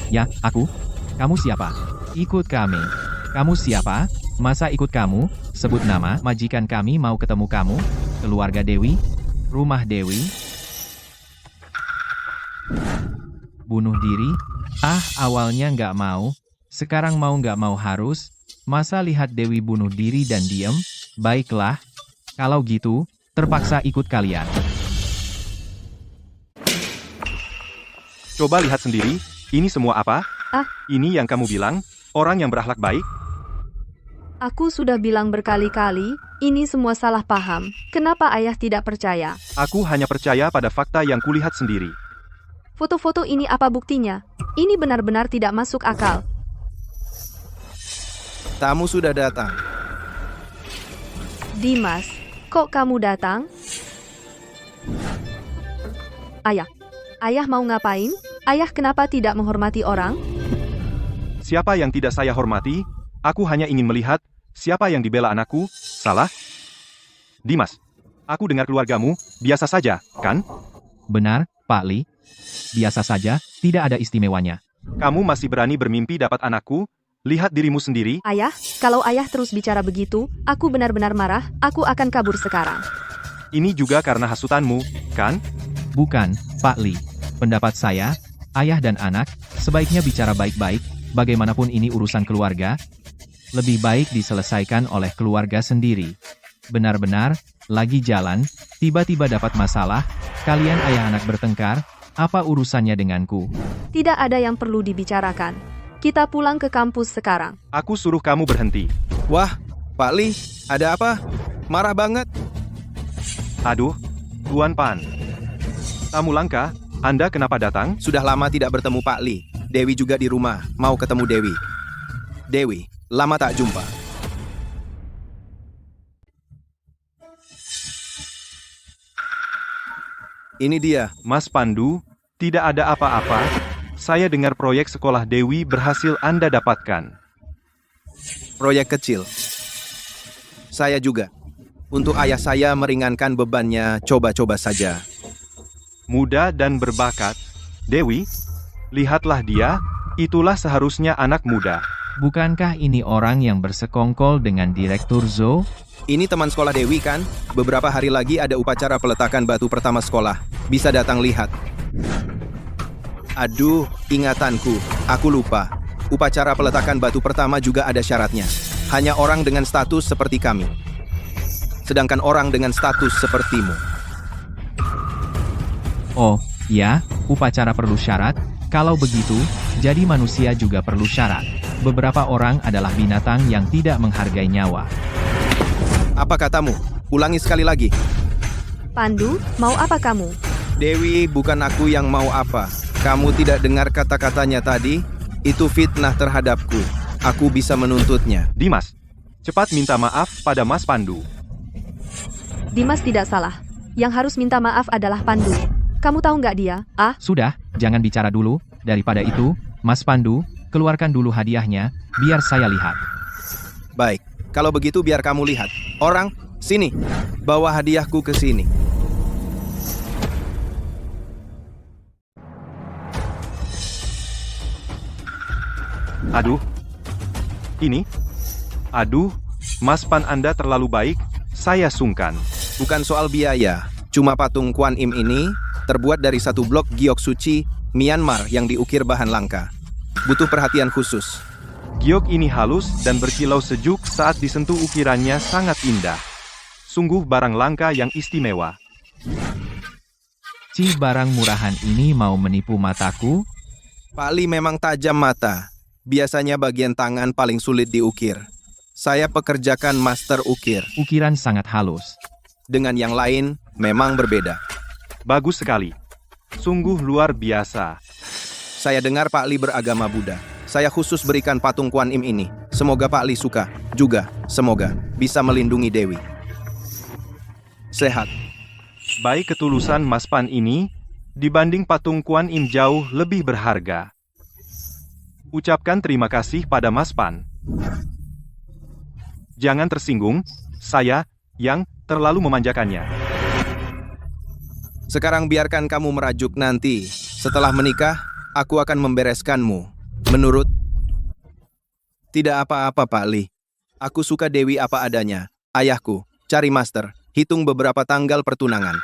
Ya, aku. Kamu siapa? Ikut kami. Kamu siapa? Masa ikut kamu? Sebut nama, majikan kami mau ketemu kamu. Keluarga Dewi? Rumah Dewi? Bunuh diri? Ah, awalnya nggak mau. Sekarang mau nggak mau harus. Masa lihat Dewi bunuh diri dan diem? Baiklah. Kalau gitu, terpaksa ikut kalian. Coba lihat sendiri, ini semua apa? Ah. Ini yang kamu bilang, orang yang berakhlak baik? Aku sudah bilang berkali-kali, ini semua salah paham. Kenapa ayah tidak percaya? Aku hanya percaya pada fakta yang kulihat sendiri. Foto-foto ini apa buktinya? Ini benar-benar tidak masuk akal. Tamu sudah datang. Dimas, kok kamu datang? Ayah mau ngapain? Ayah kenapa tidak menghormati orang? Siapa yang tidak saya hormati? Aku hanya ingin melihat siapa yang dibela anakku. Salah? Dimas, aku dengar keluargamu biasa saja, kan? Benar, Pak Li. Biasa saja, tidak ada istimewanya. Kamu masih berani bermimpi dapat anakku? Lihat dirimu sendiri. Ayah, kalau ayah terus bicara begitu, aku benar-benar marah, aku akan kabur sekarang. Ini juga karena hasutanmu, kan? Bukan, Pak Li. Pendapat saya, ayah dan anak, sebaiknya bicara baik-baik, bagaimanapun ini urusan keluarga, lebih baik diselesaikan oleh keluarga sendiri. Benar-benar, lagi jalan, tiba-tiba dapat masalah, kalian ayah anak bertengkar, apa urusannya denganku? Tidak ada yang perlu dibicarakan. Kita pulang ke kampus sekarang. Aku suruh kamu berhenti. Wah, Pak Li, ada apa? Marah banget. Aduh, Tuan Pan. Tamu langka, Anda kenapa datang? Sudah lama tidak bertemu Pak Li. Dewi juga di rumah, mau ketemu Dewi. Dewi, lama tak jumpa. Ini dia. Mas Pandu, tidak ada apa-apa. Saya dengar proyek sekolah Dewi berhasil Anda dapatkan. Proyek kecil. Saya juga. Untuk ayah saya meringankan bebannya, coba-coba saja. Muda dan berbakat. Dewi, lihatlah dia, itulah seharusnya anak muda. Bukankah ini orang yang bersekongkol dengan Direktur Zo? Ini teman sekolah Dewi kan? Beberapa hari lagi ada upacara peletakan batu pertama sekolah. Bisa datang lihat. Aduh, ingatanku. Aku lupa. Upacara peletakan batu pertama juga ada syaratnya. Hanya orang dengan status seperti kami. Sedangkan orang dengan status sepertimu. Oh, ya, upacara perlu syarat. Kalau begitu, jadi manusia juga perlu syarat. Beberapa orang adalah binatang yang tidak menghargai nyawa. Apa katamu? Ulangi sekali lagi. Pandu, mau apa kamu? Dewi, bukan aku yang mau apa. Kamu tidak dengar kata-katanya tadi? Itu fitnah terhadapku. Aku bisa menuntutnya. Dimas, cepat minta maaf pada Mas Pandu. Dimas tidak salah. Yang harus minta maaf adalah Pandu. Kamu tahu nggak dia? Sudah, jangan bicara dulu. Daripada itu, Mas Pandu, keluarkan dulu hadiahnya, biar saya lihat. Baik, kalau begitu biar kamu lihat. Orang, sini. Bawa hadiahku ke sini. Aduh. Ini? Aduh, Mas Pan Anda terlalu baik, saya sungkan. Bukan soal biaya. Cuma patung Kuan Im ini terbuat dari satu blok giok suci Myanmar yang diukir bahan langka. Butuh perhatian khusus. Giok ini halus dan berkilau sejuk saat disentuh, ukirannya sangat indah. Sungguh barang langka yang istimewa. Barang murahan ini mau menipu mataku? Pak Li memang tajam mata. Biasanya bagian tangan paling sulit diukir. Saya pekerjakan master ukir. Ukiran sangat halus. Dengan yang lain, memang berbeda. Bagus sekali. Sungguh luar biasa. Saya dengar Pak Li beragama Buddha. Saya khusus berikan patung Kuan Im ini. Semoga Pak Li suka. Juga, semoga bisa melindungi Dewi. Sehat. Baik, ketulusan Mas Pan ini, dibanding patung Kuan Im jauh lebih berharga. Ucapkan terima kasih pada Mas Pan. Jangan tersinggung, saya yang terlalu memanjakannya. Sekarang biarkan kamu merajuk nanti. Setelah menikah, aku akan membereskanmu. Menurut... Tidak apa-apa, Pak Li. Aku suka Dewi apa adanya. Ayahku, cari master, hitung beberapa tanggal pertunangan.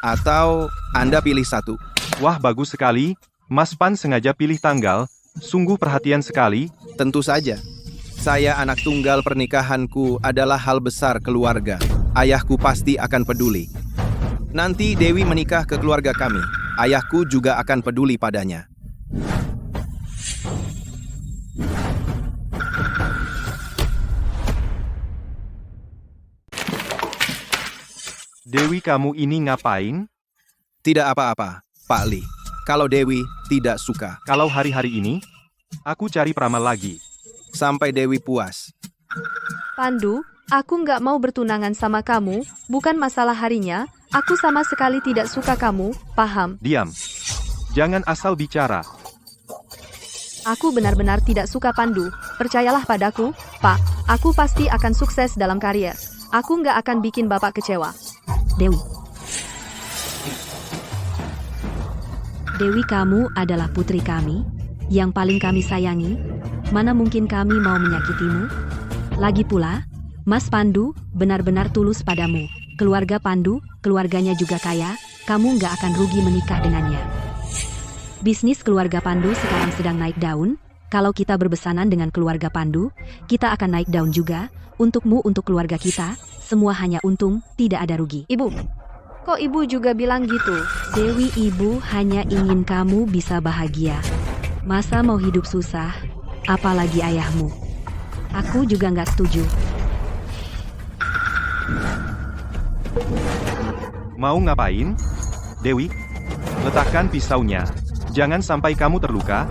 Atau Anda pilih satu. Wah, bagus sekali. Mas Pan sengaja pilih tanggal. Sungguh perhatian sekali. Tentu saja. Saya anak tunggal, pernikahanku adalah hal besar keluarga. Ayahku pasti akan peduli. Nanti Dewi menikah ke keluarga kami. Ayahku juga akan peduli padanya. Dewi, kamu ini ngapain? Tidak apa-apa, Pak Li. Kalau Dewi tidak suka, Kalau hari-hari ini, aku cari peramal lagi. sampai Dewi puas. Pandu, aku nggak mau bertunangan sama kamu, bukan masalah harinya, aku sama sekali tidak suka kamu, paham? Diam. Jangan asal bicara. Aku benar-benar tidak suka Pandu, percayalah padaku, Pak, aku pasti akan sukses dalam karier. Aku nggak akan bikin Bapak kecewa. Dewi. Dewi, kamu adalah putri kami, yang paling kami sayangi. Mana mungkin kami mau menyakitimu? Lagi pula, Mas Pandu benar-benar tulus padamu. Keluarga Pandu, keluarganya juga kaya, kamu nggak akan rugi menikah dengannya. Bisnis keluarga Pandu sekarang sedang naik daun. Kalau kita berbesanan dengan keluarga Pandu, kita akan naik daun juga. Untukmu, untuk keluarga kita, semua hanya untung, tidak ada rugi. Ibu, kok ibu juga bilang gitu? Dewi, ibu hanya ingin kamu bisa bahagia. Masa mau hidup susah? Apalagi ayahmu. Aku juga nggak setuju. Mau ngapain? Dewi, letakkan pisaunya. Jangan sampai kamu terluka.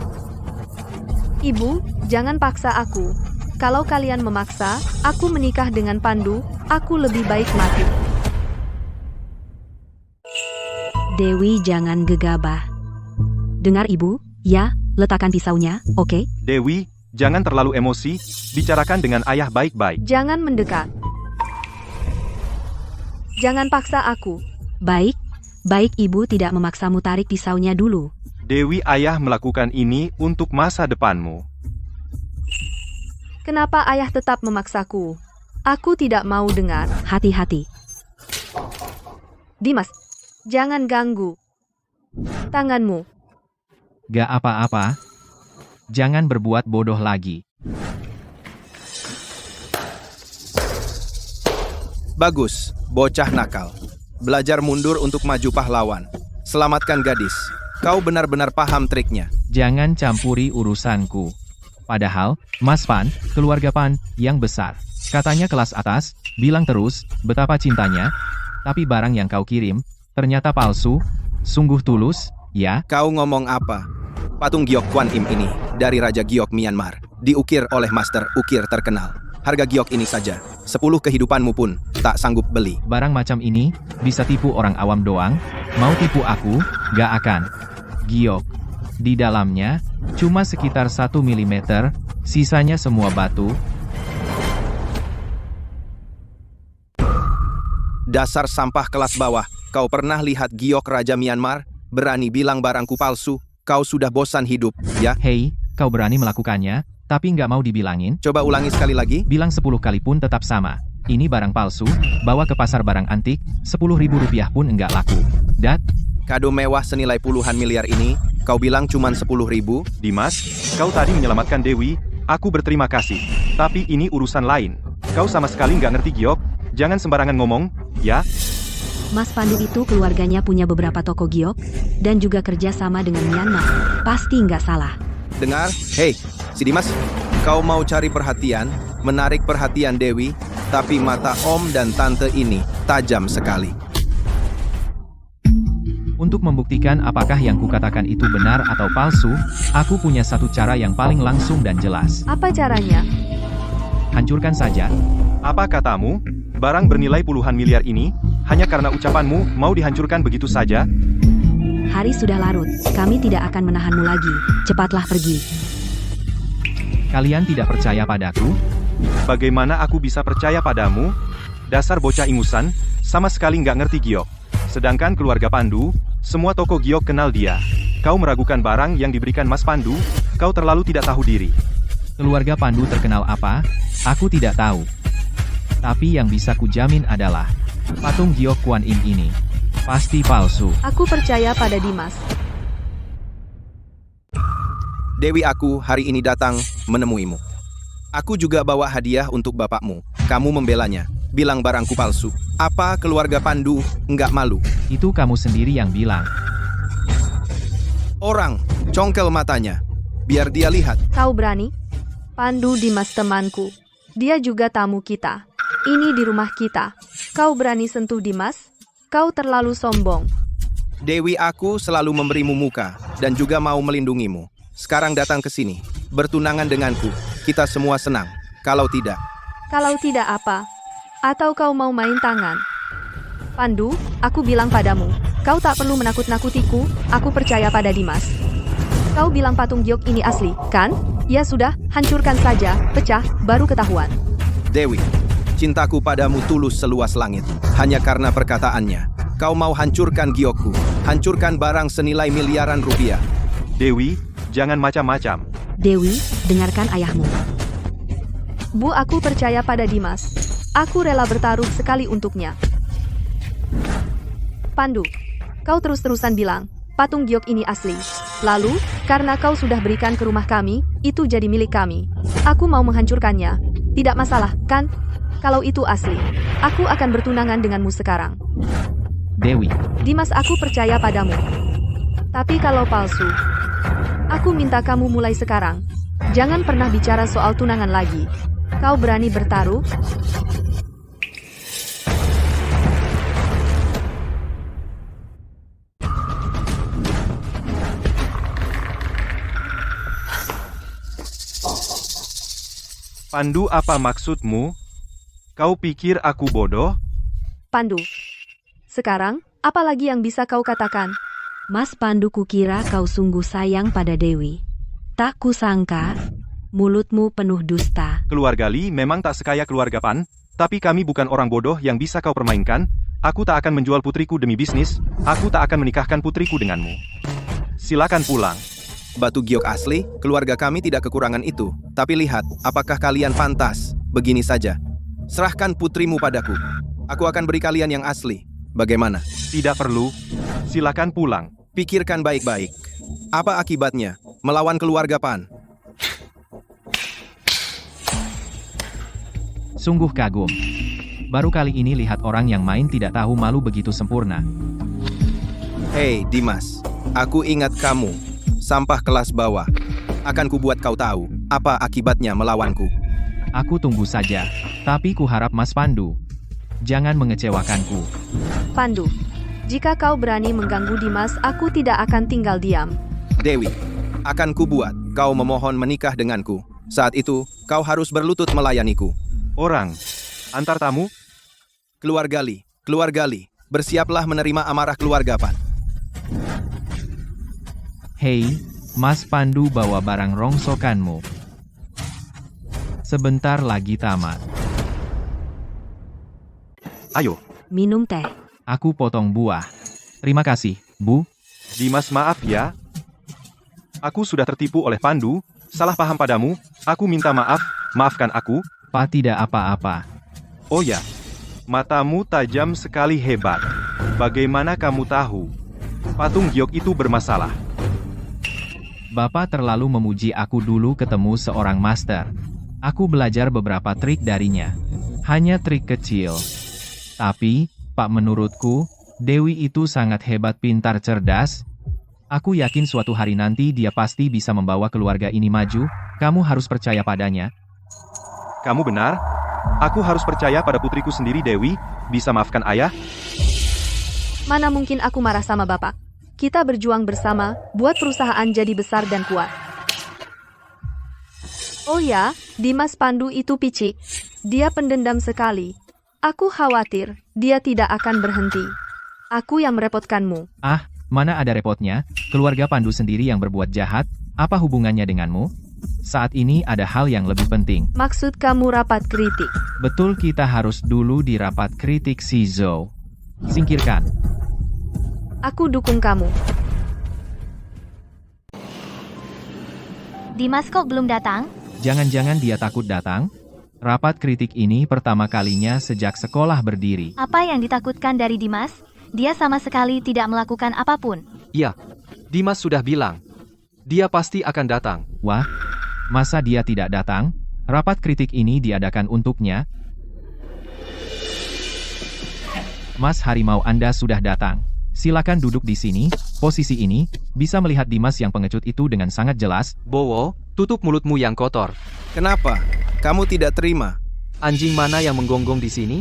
Ibu, jangan paksa aku. Kalau kalian memaksa, aku menikah dengan Pandu, aku lebih baik mati. Dewi, jangan gegabah. Dengar ibu, ya, letakkan pisaunya, oke? Dewi, jangan terlalu emosi. Bicarakan dengan ayah baik-baik. Jangan mendekat. Jangan paksa aku. Baik, baik, ibu tidak memaksamu, tarik pisaunya dulu. Dewi, ayah melakukan ini untuk masa depanmu. Kenapa ayah tetap memaksaku? Aku tidak mau dengar. Hati-hati. Dimas, jangan ganggu. Tanganmu. Gak apa-apa. Jangan berbuat bodoh lagi. Bagus, bocah nakal. Belajar mundur untuk maju pahlawan. Selamatkan gadis. Kau benar-benar paham triknya. Jangan campuri urusanku. Padahal, Mas Pan, keluarga Pan, yang besar. Katanya kelas atas, bilang terus, betapa cintanya. Tapi barang yang kau kirim, ternyata palsu. Sungguh tulus, ya? Kau ngomong apa? Patung giok Kwan Im ini, dari Raja Giok Myanmar, diukir oleh master ukir terkenal. Harga giok ini saja, 10 kehidupanmu pun tak sanggup beli. Barang macam ini, bisa tipu orang awam doang. Mau tipu aku, gak akan. Giok. Di dalamnya, cuma sekitar 1 mm, sisanya semua batu. Dasar sampah kelas bawah, kau pernah lihat giok Raja Myanmar? Berani bilang barangku palsu? Kau sudah bosan hidup, ya? Hei, kau berani melakukannya, tapi nggak mau dibilangin? Coba ulangi sekali lagi. Bilang 10 kali pun tetap sama. Ini barang palsu, bawa ke pasar barang antik, 10.000 rupiah pun enggak laku. Dat, Kado mewah senilai puluhan miliar ini, kau bilang cuman 10.000? Dimas, kau tadi menyelamatkan Dewi. Aku berterima kasih. Tapi ini urusan lain. Kau sama sekali nggak ngerti giok. Jangan sembarangan ngomong, ya? Mas Pandu itu keluarganya punya beberapa toko giok, dan juga kerja sama dengan Myanmar. Pasti nggak salah. Dengar, hei, si Dimas, kau mau cari perhatian, menarik perhatian Dewi, tapi mata om dan tante ini tajam sekali. untuk membuktikan apakah yang kukatakan itu benar atau palsu, aku punya satu cara yang paling langsung dan jelas. Apa caranya? Hancurkan saja. Apa katamu? Barang bernilai puluhan miliar ini, hanya karena ucapanmu, mau dihancurkan begitu saja? Hari sudah larut, kami tidak akan menahanmu lagi. Cepatlah pergi. Kalian tidak percaya padaku? Bagaimana aku bisa percaya padamu? Dasar bocah ingusan, sama sekali nggak ngerti giok. Sedangkan keluarga Pandu, semua toko giok kenal dia. Kau meragukan barang yang diberikan Mas Pandu, kau terlalu tidak tahu diri. Keluarga Pandu terkenal apa? Aku tidak tahu. Tapi yang bisa kujamin adalah, patung giok Kuan Yin ini pasti palsu. Aku percaya pada Dimas. Dewi, aku hari ini datang menemuimu. Aku juga bawa hadiah untuk bapakmu. Kamu membelanya, bilang barangku palsu. Apa keluarga Pandu nggak malu? Itu kamu sendiri yang bilang. Orang, congkel matanya. Biar dia lihat. Kau berani? Pandu Dimas temanku. Dia juga tamu kita. Ini di rumah kita. Kau berani sentuh Dimas? Kau terlalu sombong. Dewi, aku selalu memberimu muka dan juga mau melindungimu. Sekarang datang ke sini, bertunangan denganku. Kita semua senang. Kalau tidak, Kalau tidak apa? Atau kau mau main tangan? Pandu, aku bilang padamu, kau tak perlu menakut-nakutiku, aku percaya pada Dimas. Kau bilang patung giok ini asli, kan? Ya sudah, hancurkan saja, pecah, baru ketahuan. Dewi, cintaku padamu tulus seluas langit. Hanya karena perkataannya, kau mau hancurkan giokku, hancurkan barang senilai miliaran rupiah. Dewi, jangan macam-macam. Dewi, dengarkan ayahmu. Bu, aku percaya pada Dimas. Aku rela bertaruh sekali untuknya. Pandu, kau terus-terusan bilang, patung giok ini asli. Lalu, karena kau sudah berikan ke rumah kami, itu jadi milik kami. Aku mau menghancurkannya. Tidak masalah, kan? Kalau itu asli, aku akan bertunangan denganmu sekarang. Dewi, Dimas, aku percaya padamu. Tapi kalau palsu, aku minta kamu mulai sekarang. Jangan pernah bicara soal tunangan lagi. Kau berani bertaruh? Pandu, apa maksudmu? Kau pikir aku bodoh? Pandu, sekarang, apa lagi yang bisa kau katakan? Mas Pandu, kukira kau sungguh sayang pada Dewi. Tak kusangka, mulutmu penuh dusta. Keluarga Li memang tak sekaya keluarga Pan, tapi kami bukan orang bodoh yang bisa kau permainkan. Aku tak akan menjual putriku demi bisnis. Aku tak akan menikahkan putriku denganmu. Silakan pulang. Batu giok asli, keluarga kami tidak kekurangan itu. Tapi lihat, apakah kalian pantas? Begini saja, serahkan putrimu padaku. Aku akan beri kalian yang asli. Bagaimana? Tidak perlu. Silakan pulang. Pikirkan baik-baik. Apa akibatnya melawan keluarga Pan? sungguh kagum. Baru kali ini lihat orang yang main tidak tahu malu begitu sempurna. Hei Dimas, aku ingat kamu. Sampah kelas bawah. Akan kubuat kau tahu apa akibatnya melawanku. Aku tunggu saja. Tapi kuharap Mas Pandu jangan mengecewakanku. Pandu, jika kau berani mengganggu Dimas, aku tidak akan tinggal diam. Dewi, akan kubuat kau memohon menikah denganku. Saat itu, kau harus berlutut melayaniku. Orang, antar tamu, Keluarga Li, bersiaplah menerima amarah keluarga Pan. Hei, Mas Pandu, bawa barang rongsokanmu. Sebentar lagi tamat. ayo. Minum teh. Aku potong buah. Terima kasih, Bu. Dimas, maaf ya. Aku sudah tertipu oleh Pandu, salah paham padamu. Aku minta maaf, maafkan aku. Pak, tidak apa-apa. Oh ya, matamu tajam sekali, hebat. Bagaimana kamu tahu? Patung giok itu bermasalah. Bapak terlalu memuji aku dulu ketemu seorang master. Aku belajar beberapa trik darinya. Hanya trik kecil. Tapi, Pak, menurutku, Dewi itu sangat hebat, pintar, cerdas. Aku yakin suatu hari nanti dia pasti bisa membawa keluarga ini maju. Kamu harus percaya padanya. Kamu benar. Aku harus percaya pada putriku sendiri, Dewi. Bisa maafkan ayah? Mana mungkin aku marah sama bapak. Kita berjuang bersama, buat perusahaan jadi besar dan kuat. Oh ya, Dimas Pandu itu picik. Dia pendendam sekali. Aku khawatir, dia tidak akan berhenti. Aku yang merepotkanmu. Ah, mana ada repotnya? Keluarga Pandu sendiri yang berbuat jahat. Apa hubungannya denganmu? Saat ini ada hal yang lebih penting. Maksud kamu rapat kritik? Betul, kita harus dulu di rapat kritik si Zhou. Singkirkan. Aku dukung kamu. Dimas kok belum datang? Jangan-jangan dia takut datang? Rapat kritik ini pertama kalinya sejak sekolah berdiri. Apa yang ditakutkan dari Dimas? Dia sama sekali tidak melakukan apapun. Iya, Dimas sudah bilang. Dia pasti akan datang. Wah, masa dia tidak datang? Rapat kritik ini diadakan untuknya. Mas Harimau, Anda sudah datang. Silakan duduk di sini. Posisi ini bisa melihat Dimas yang pengecut itu dengan sangat jelas. Bowo, tutup mulutmu yang kotor. Kenapa? Kamu tidak terima? Anjing mana yang menggonggong di sini?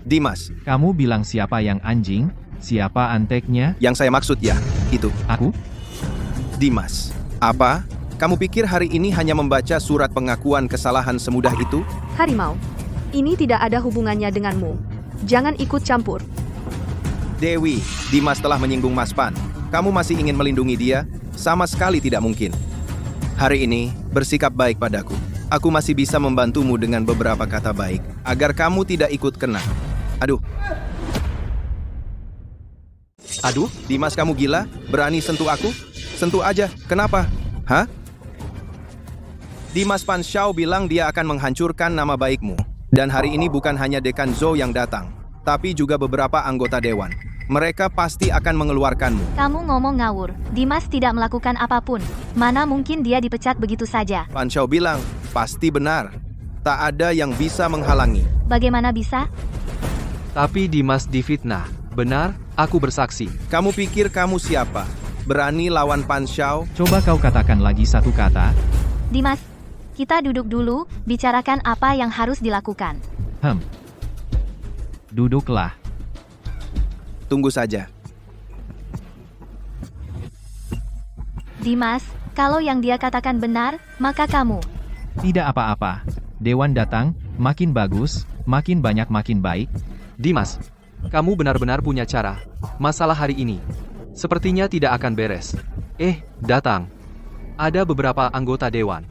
Dimas, Kamu bilang siapa yang anjing? Siapa anteknya? yang saya maksud ya, itu. Aku? Dimas, apa? Kamu pikir hari ini hanya membaca surat pengakuan kesalahan semudah itu? Harimau, ini tidak ada hubungannya denganmu. Jangan ikut campur. Dewi, Dimas telah menyinggung Mas Pan. Kamu masih ingin melindungi dia? Sama sekali tidak mungkin. Hari ini, bersikap baik padaku. Aku masih bisa membantumu dengan beberapa kata baik, agar kamu tidak ikut kena. Aduh, Dimas, kamu gila? Berani sentuh aku? Sentuh aja, kenapa? Hah? Dimas Pan Xiao bilang dia akan menghancurkan nama baikmu. Dan hari ini bukan hanya Dekan Zhou yang datang, tapi juga beberapa anggota dewan. Mereka pasti akan mengeluarkanmu. Kamu ngomong ngawur. Dimas tidak melakukan apapun. Mana mungkin dia dipecat begitu saja? Pan Xiao bilang, pasti benar. Tak ada yang bisa menghalangi. Bagaimana bisa? Tapi Dimas difitnah. Benar, aku bersaksi. Kamu pikir kamu siapa? Berani lawan Pan Xiao? Coba kau katakan lagi satu kata. Dimas, kita duduk dulu, bicarakan apa yang harus dilakukan. Duduklah. Tunggu saja. Dimas, kalau yang dia katakan benar, maka kamu. Tidak apa-apa. Dewan datang, makin bagus, makin banyak makin baik. Dimas, kamu benar-benar punya cara. Masalah hari ini sepertinya tidak akan beres. Datang. Ada beberapa anggota dewan.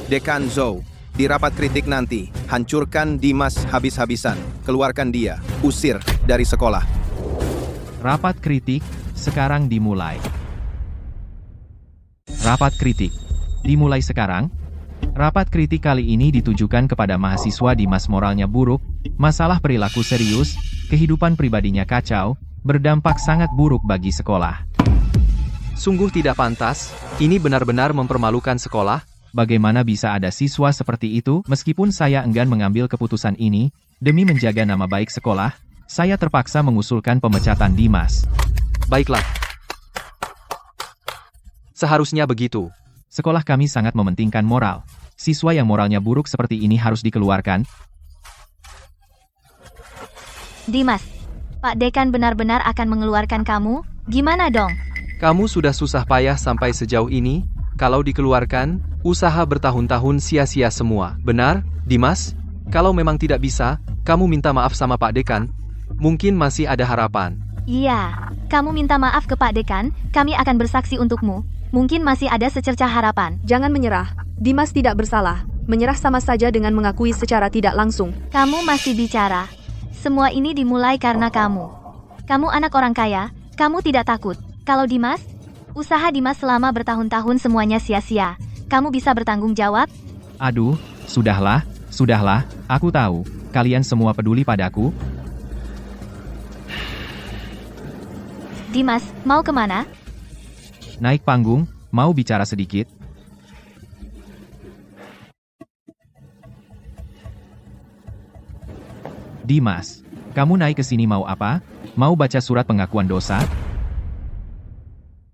Dekan Zhou, di rapat kritik nanti, hancurkan Dimas habis-habisan. Keluarkan dia, usir dari sekolah. Rapat kritik sekarang dimulai. Rapat kritik dimulai sekarang. Rapat kritik kali ini ditujukan kepada mahasiswa Dimas moralnya buruk, masalah perilaku serius, kehidupan pribadinya kacau, berdampak sangat buruk bagi sekolah. Sungguh tidak pantas, ini benar-benar mempermalukan sekolah. Bagaimana bisa ada siswa seperti itu? Meskipun saya enggan mengambil keputusan ini, demi menjaga nama baik sekolah, saya terpaksa mengusulkan pemecatan Dimas. Baiklah. Seharusnya begitu. Sekolah kami sangat mementingkan moral. Siswa yang moralnya buruk seperti ini harus dikeluarkan. Dimas, Pak Dekan benar-benar akan mengeluarkan kamu? Gimana dong? Kamu sudah susah payah sampai sejauh ini. Kalau dikeluarkan, usaha bertahun-tahun sia-sia semua. Benar, Dimas? Kalau memang tidak bisa, kamu minta maaf sama Pak Dekan. Mungkin masih ada harapan. Iya, kamu minta maaf ke Pak Dekan, kami akan bersaksi untukmu. Mungkin masih ada secercah harapan. Jangan menyerah. Dimas tidak bersalah. Menyerah sama saja dengan mengakui secara tidak langsung. Kamu masih bicara. Semua ini dimulai karena kamu. Kamu anak orang kaya, kamu tidak takut. Kalau Dimas, usaha Dimas selama bertahun-tahun semuanya sia-sia. Kamu bisa bertanggung jawab? Aduh, sudahlah, aku tahu, kalian semua peduli padaku. Dimas, mau kemana? Naik panggung, mau bicara sedikit. Dimas, kamu naik ke sini mau apa? Mau baca surat pengakuan dosa?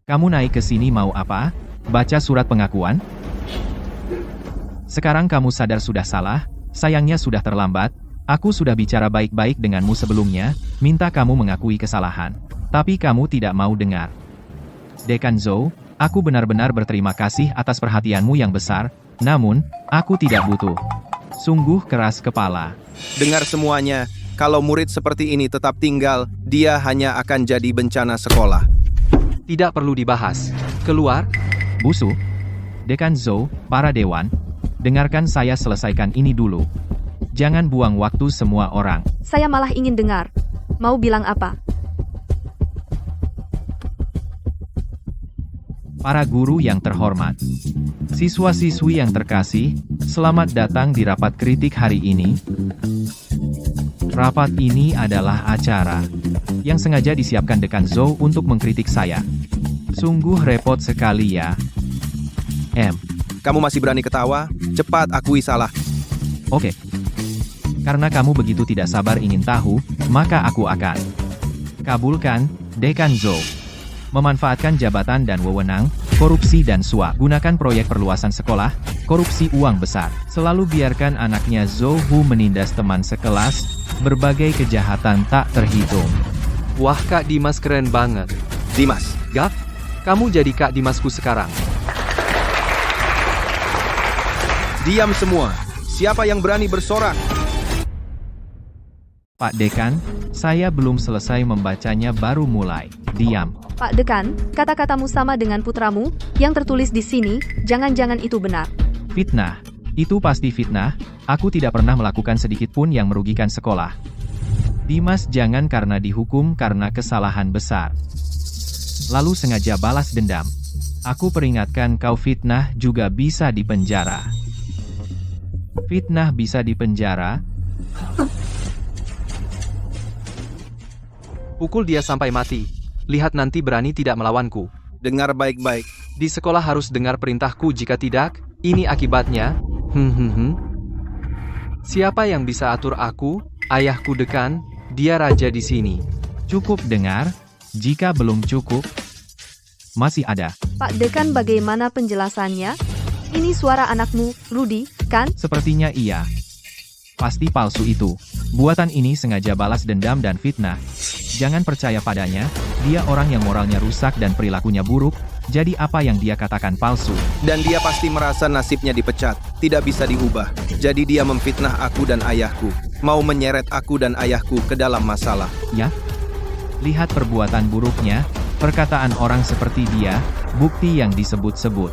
Kamu naik ke sini mau apa? Baca surat pengakuan? Sekarang kamu sadar sudah salah, sayangnya sudah terlambat. Aku sudah bicara baik-baik denganmu sebelumnya, minta kamu mengakui kesalahan. Tapi kamu tidak mau dengar. Dekan Zhou, aku benar-benar berterima kasih atas perhatianmu yang besar, namun, aku tidak butuh. Sungguh keras kepala. Dengar semuanya, kalau murid seperti ini tetap tinggal, dia hanya akan jadi bencana sekolah. Tidak perlu dibahas. Keluar. Busu. Dekan Zhou, para dewan, dengarkan saya selesaikan ini dulu. Jangan buang waktu semua orang. Saya malah ingin dengar. Mau bilang apa? Para guru yang terhormat, siswa-siswi yang terkasih, selamat datang di rapat kritik hari ini. Rapat ini adalah acara yang sengaja disiapkan Dekan Zhou untuk mengkritik saya. Sungguh repot sekali ya. Kamu masih berani ketawa? Cepat akui salah. Oke. Karena kamu begitu tidak sabar ingin tahu, maka aku akan kabulkan, Dekan Zhou. Memanfaatkan jabatan dan wewenang, korupsi dan suap. Gunakan proyek perluasan sekolah, korupsi uang besar. Selalu biarkan anaknya Zhou Hu menindas teman sekelas, berbagai kejahatan tak terhitung. Wah, Kak Dimas keren banget. Dimas, Gav, kamu jadi Kak Dimasku sekarang. diam semua. Siapa yang berani bersorak? Pak Dekan, saya belum selesai membacanya baru mulai. Diam. Pak Dekan, kata-katamu sama dengan putramu, yang tertulis di sini, jangan-jangan itu benar. Fitnah. Itu pasti fitnah, aku tidak pernah melakukan sedikit pun yang merugikan sekolah. Dimas jangan karena dihukum karena kesalahan besar, lalu sengaja balas dendam. Aku peringatkan kau, fitnah juga bisa dipenjara. Fitnah bisa dipenjara? Pukul dia sampai mati. Lihat nanti berani tidak melawanku. Dengar baik-baik. Di sekolah harus dengar perintahku, jika tidak, ini akibatnya. Siapa yang bisa atur aku? Ayahku Dekan, dia raja di sini. Cukup dengar? Jika belum cukup, masih ada. Pak Dekan, bagaimana penjelasannya? Ini suara anakmu, Rudy, kan? Sepertinya iya. Pasti palsu itu. Buatan ini sengaja balas dendam dan fitnah. Jangan percaya padanya, dia orang yang moralnya rusak dan perilakunya buruk, jadi apa yang dia katakan palsu. Dan dia pasti merasa nasibnya dipecat, tidak bisa diubah. Jadi dia memfitnah aku dan ayahku, mau menyeret aku dan ayahku ke dalam masalah. Ya? Lihat perbuatan buruknya, perkataan orang seperti dia, bukti yang disebut-sebut.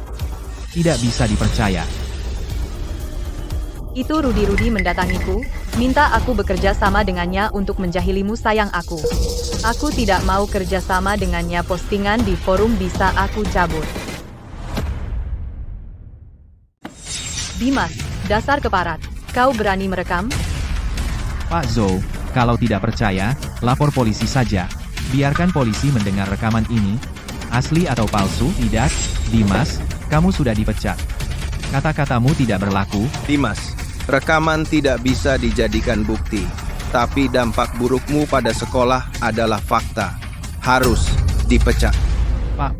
Tidak bisa dipercaya. Itu Rudy mendatangiku, minta aku bekerja sama dengannya untuk menjahilimu, sayang aku. Aku tidak mau kerja sama dengannya, postingan di forum bisa aku cabut. Dimas, dasar keparat, kau berani merekam? Pak Zhou, kalau tidak percaya, lapor polisi saja. Biarkan polisi mendengar rekaman ini. Asli atau palsu? Tidak, Dimas, kamu sudah dipecat. Kata-katamu tidak berlaku. Dimas, rekaman tidak bisa dijadikan bukti, tapi dampak burukmu pada sekolah adalah fakta. Harus dipecat. Pak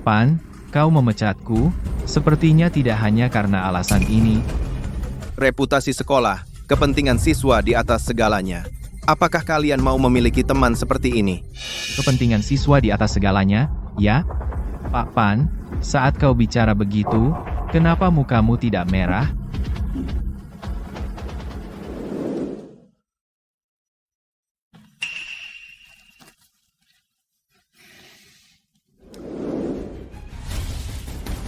Pan, kau memecatku? Sepertinya tidak hanya karena alasan ini. Reputasi sekolah, kepentingan siswa di atas segalanya. Apakah kalian mau memiliki teman seperti ini? Kepentingan siswa di atas segalanya, ya? Pak Pan, saat kau bicara begitu, kenapa mukamu tidak merah?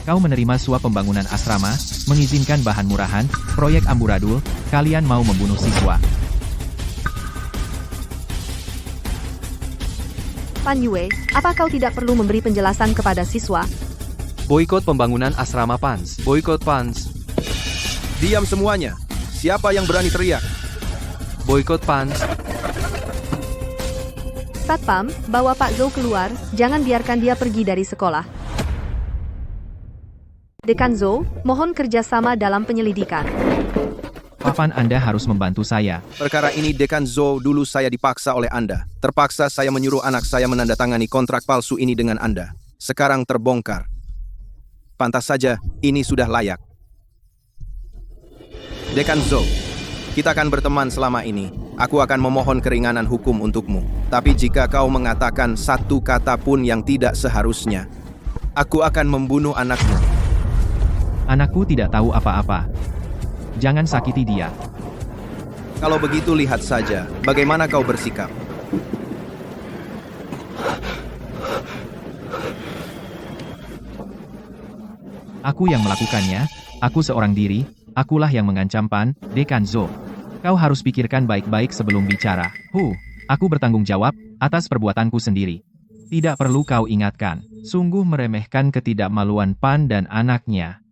Kau menerima suap pembangunan asrama, mengizinkan bahan murahan, proyek amburadul, kalian mau membunuh siswa. Pan Yue, apa kau tidak perlu memberi penjelasan kepada siswa? Boikot pembangunan asrama Pans. Boikot Pans. Diam semuanya. Siapa yang berani teriak? Boikot Pans. Satpam, bawa Pak Zhou keluar, jangan biarkan dia pergi dari sekolah. Dekan Zhou, mohon kerjasama dalam penyelidikan. Papan Anda harus membantu saya. Perkara ini Dekan Zhou, dulu saya dipaksa oleh Anda. Terpaksa saya menyuruh anak saya menandatangani kontrak palsu ini dengan Anda. Sekarang terbongkar. Pantas saja, ini sudah layak. Dekan Zhou, kita akan berteman selama ini. Aku akan memohon keringanan hukum untukmu. Tapi jika kau mengatakan satu kata pun yang tidak seharusnya, aku akan membunuh anakmu. Anakku tidak tahu apa-apa. Jangan sakiti dia. Kalau begitu lihat saja, bagaimana kau bersikap. Aku yang melakukannya, aku seorang diri, akulah yang mengancam Pan, Dekan Zhou. Kau harus pikirkan baik-baik sebelum bicara. Aku bertanggung jawab atas perbuatanku sendiri. Tidak perlu kau ingatkan. Sungguh meremehkan ketidakmaluan Pan dan anaknya.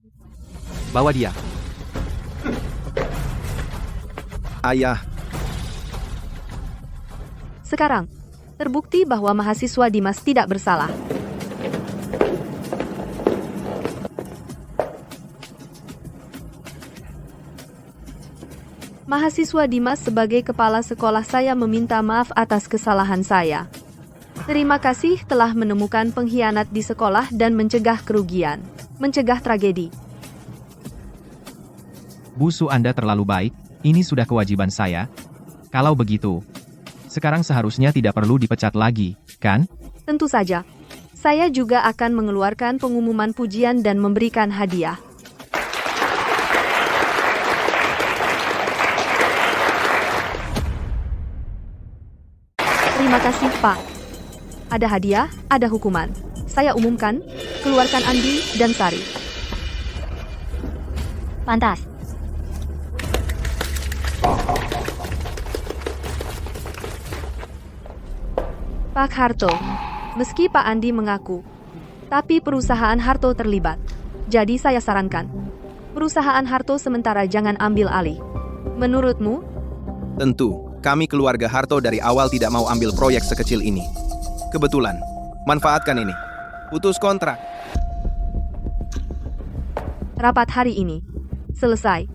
Bawa dia. Ayah, Sekarang, terbukti bahwa mahasiswa Dimas tidak bersalah. Mahasiswa Dimas sebagai kepala sekolah saya meminta maaf atas kesalahan saya. Terima kasih telah menemukan pengkhianat di sekolah dan mencegah kerugian, mencegah tragedi. Busu Anda terlalu baik, ini sudah kewajiban saya. Kalau begitu, sekarang seharusnya tidak perlu dipecat lagi, kan? Tentu saja. Saya juga akan mengeluarkan pengumuman pujian dan memberikan hadiah. Terima kasih, Pak. Ada hadiah, ada hukuman. Saya umumkan, keluarkan Andi dan Sari. Pantas. Pak Harto, meski Pak Andi mengaku, tapi perusahaan Harto terlibat. Jadi saya sarankan, perusahaan Harto sementara jangan ambil alih. Menurutmu? tentu, kami keluarga Harto dari awal tidak mau ambil proyek sekecil ini. Kebetulan, manfaatkan ini. Putus kontrak. Rapat hari ini selesai.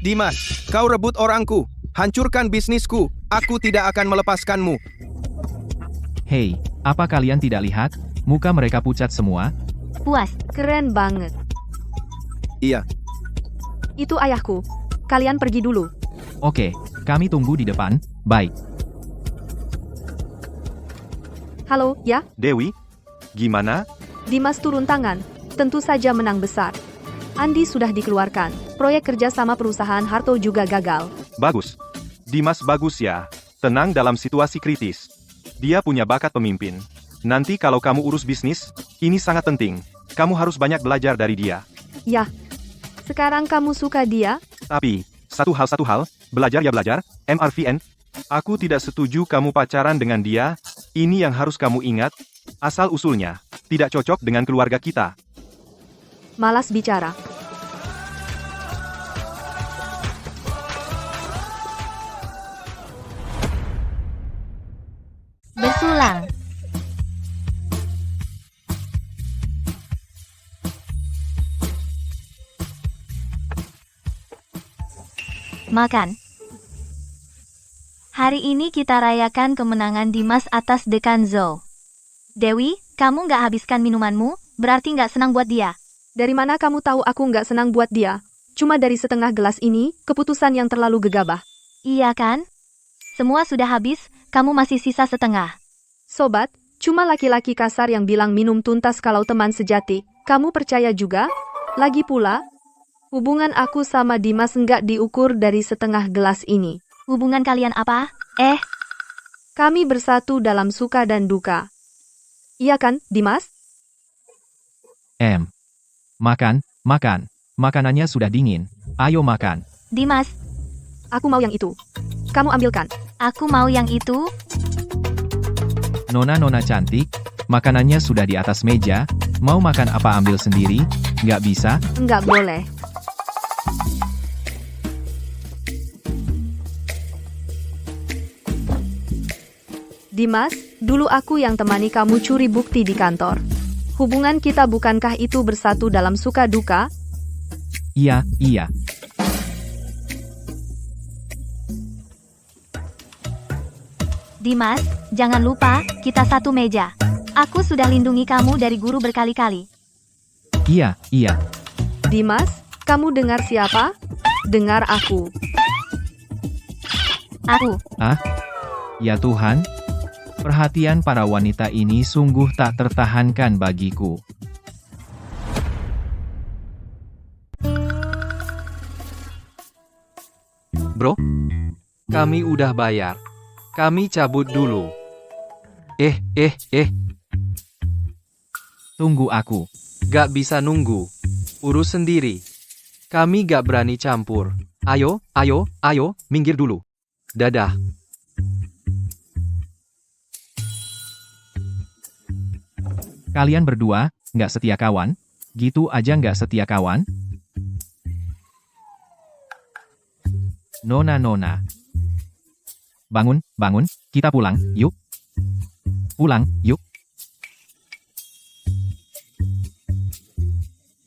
Dimas, kau rebut orangku. Hancurkan bisnisku. Aku tidak akan melepaskanmu. Hei, apa kalian tidak lihat? Muka mereka pucat semua. Puas. Keren banget. Iya, Itu ayahku. Kalian pergi dulu. Oke, kami tunggu di depan. Baik. Halo, ya? Dewi, gimana? Dimas turun tangan. Tentu saja menang besar. Andi sudah dikeluarkan. Proyek kerja sama perusahaan Harto juga gagal. Bagus. Dimas bagus ya. Tenang dalam situasi kritis. Dia punya bakat pemimpin. Nanti kalau kamu urus bisnis, ini sangat penting. Kamu harus banyak belajar dari dia. Ya. Sekarang kamu suka dia? Tapi, satu hal, belajar ya belajar, MRVN. Aku tidak setuju kamu pacaran dengan dia. Ini yang harus kamu ingat. Asal-usulnya, tidak cocok dengan keluarga kita. Malas bicara. Bersulang. Makan. Hari ini kita rayakan kemenangan Dimas atas Dekan Zhou. Dewi, kamu nggak habiskan minumanmu, berarti nggak senang buat dia. Dari mana kamu tahu aku nggak senang buat dia? Cuma dari setengah gelas ini, keputusan yang terlalu gegabah. Iya kan? Semua sudah habis, kamu masih sisa setengah. Sobat, cuma laki-laki kasar yang bilang minum tuntas kalau teman sejati. Kamu percaya juga? Lagi pula, hubungan aku sama Dimas nggak diukur dari setengah gelas ini. Hubungan kalian apa? Kami bersatu dalam suka dan duka. Iya kan, Dimas? Makan. Makanannya sudah dingin. Ayo makan. Dimas, Aku mau yang itu. Kamu ambilkan. aku mau yang itu. Nona cantik, makanannya sudah di atas meja. Mau makan apa ambil sendiri? Nggak bisa? Nggak boleh. Dimas, dulu aku yang temani kamu curi bukti di kantor. Hubungan kita bukankah itu bersatu dalam suka duka? Iya. Dimas, jangan lupa, kita satu meja. Aku sudah lindungi kamu dari guru berkali-kali. Iya. Dimas, kamu dengar siapa? Dengar aku. Aku. Ya Tuhan. Perhatian para wanita ini sungguh tak tertahankan bagiku. Bro, kami udah bayar. Kami cabut dulu. Tunggu aku. Gak bisa nunggu. Urus sendiri. Kami gak berani campur. Ayo, ayo, ayo, minggir dulu. Dadah. Kalian berdua, nggak setia kawan? Gitu aja nggak setia kawan? Nona. Bangun, kita pulang, yuk. Pulang, yuk.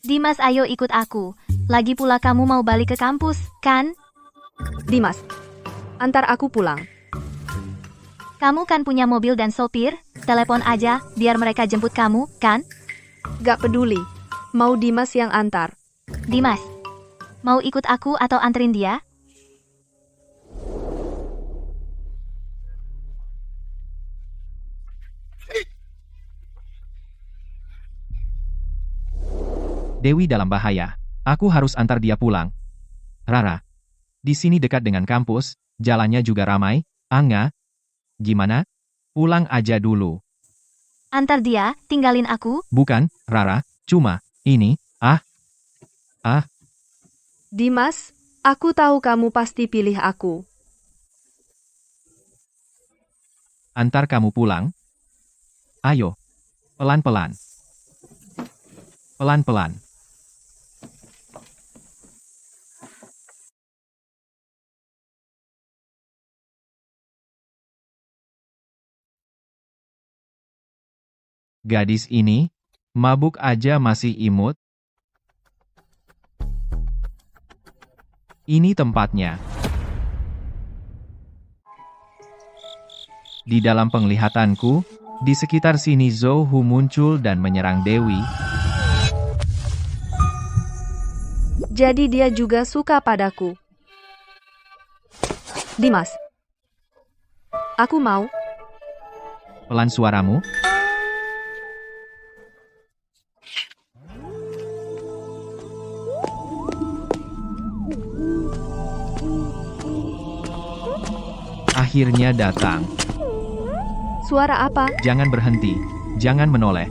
Dimas, ayo ikut aku. Lagi pula kamu mau balik ke kampus, kan? Dimas, antar aku pulang. Kamu kan punya mobil dan sopir? Telepon aja, biar mereka jemput kamu, kan? Gak peduli. Mau Dimas yang antar. Dimas, mau ikut aku atau anterin dia? Dewi dalam bahaya. Aku harus antar dia pulang. Rara, di sini dekat dengan kampus, jalannya juga ramai. Angga, gimana? Pulang aja dulu. Antar dia, tinggalin aku? Bukan, Rara, cuma, ini, Dimas, aku tahu kamu pasti pilih aku. antar kamu pulang. Ayo, pelan-pelan. Pelan-pelan. Gadis ini, mabuk aja masih imut. Ini tempatnya. Di dalam penglihatanku, di sekitar sini Zhou Hu muncul dan menyerang Dewi. Jadi dia juga suka padaku. Dimas, aku mau. Pelan suaramu. Akhirnya datang. Suara apa? Jangan berhenti. Jangan menoleh.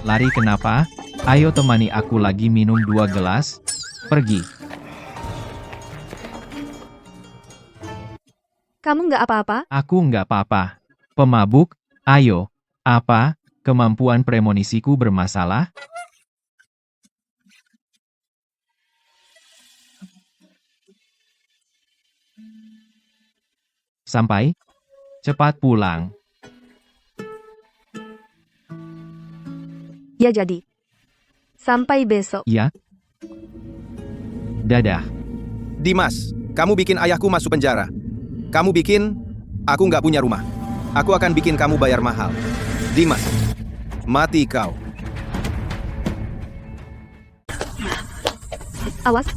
Lari kenapa? Ayo temani aku lagi minum 2 gelas. Pergi. Kamu nggak apa-apa? Aku nggak apa-apa. Pemabuk, ayo. Apa, kemampuan premonisiku bermasalah? Sampai? Cepat pulang. Ya jadi. Sampai besok. Ya? Dadah. Dimas, kamu bikin ayahku masuk penjara. Kamu bikin aku nggak punya rumah. Aku akan bikin kamu bayar mahal. Dimas, mati kau. Awas.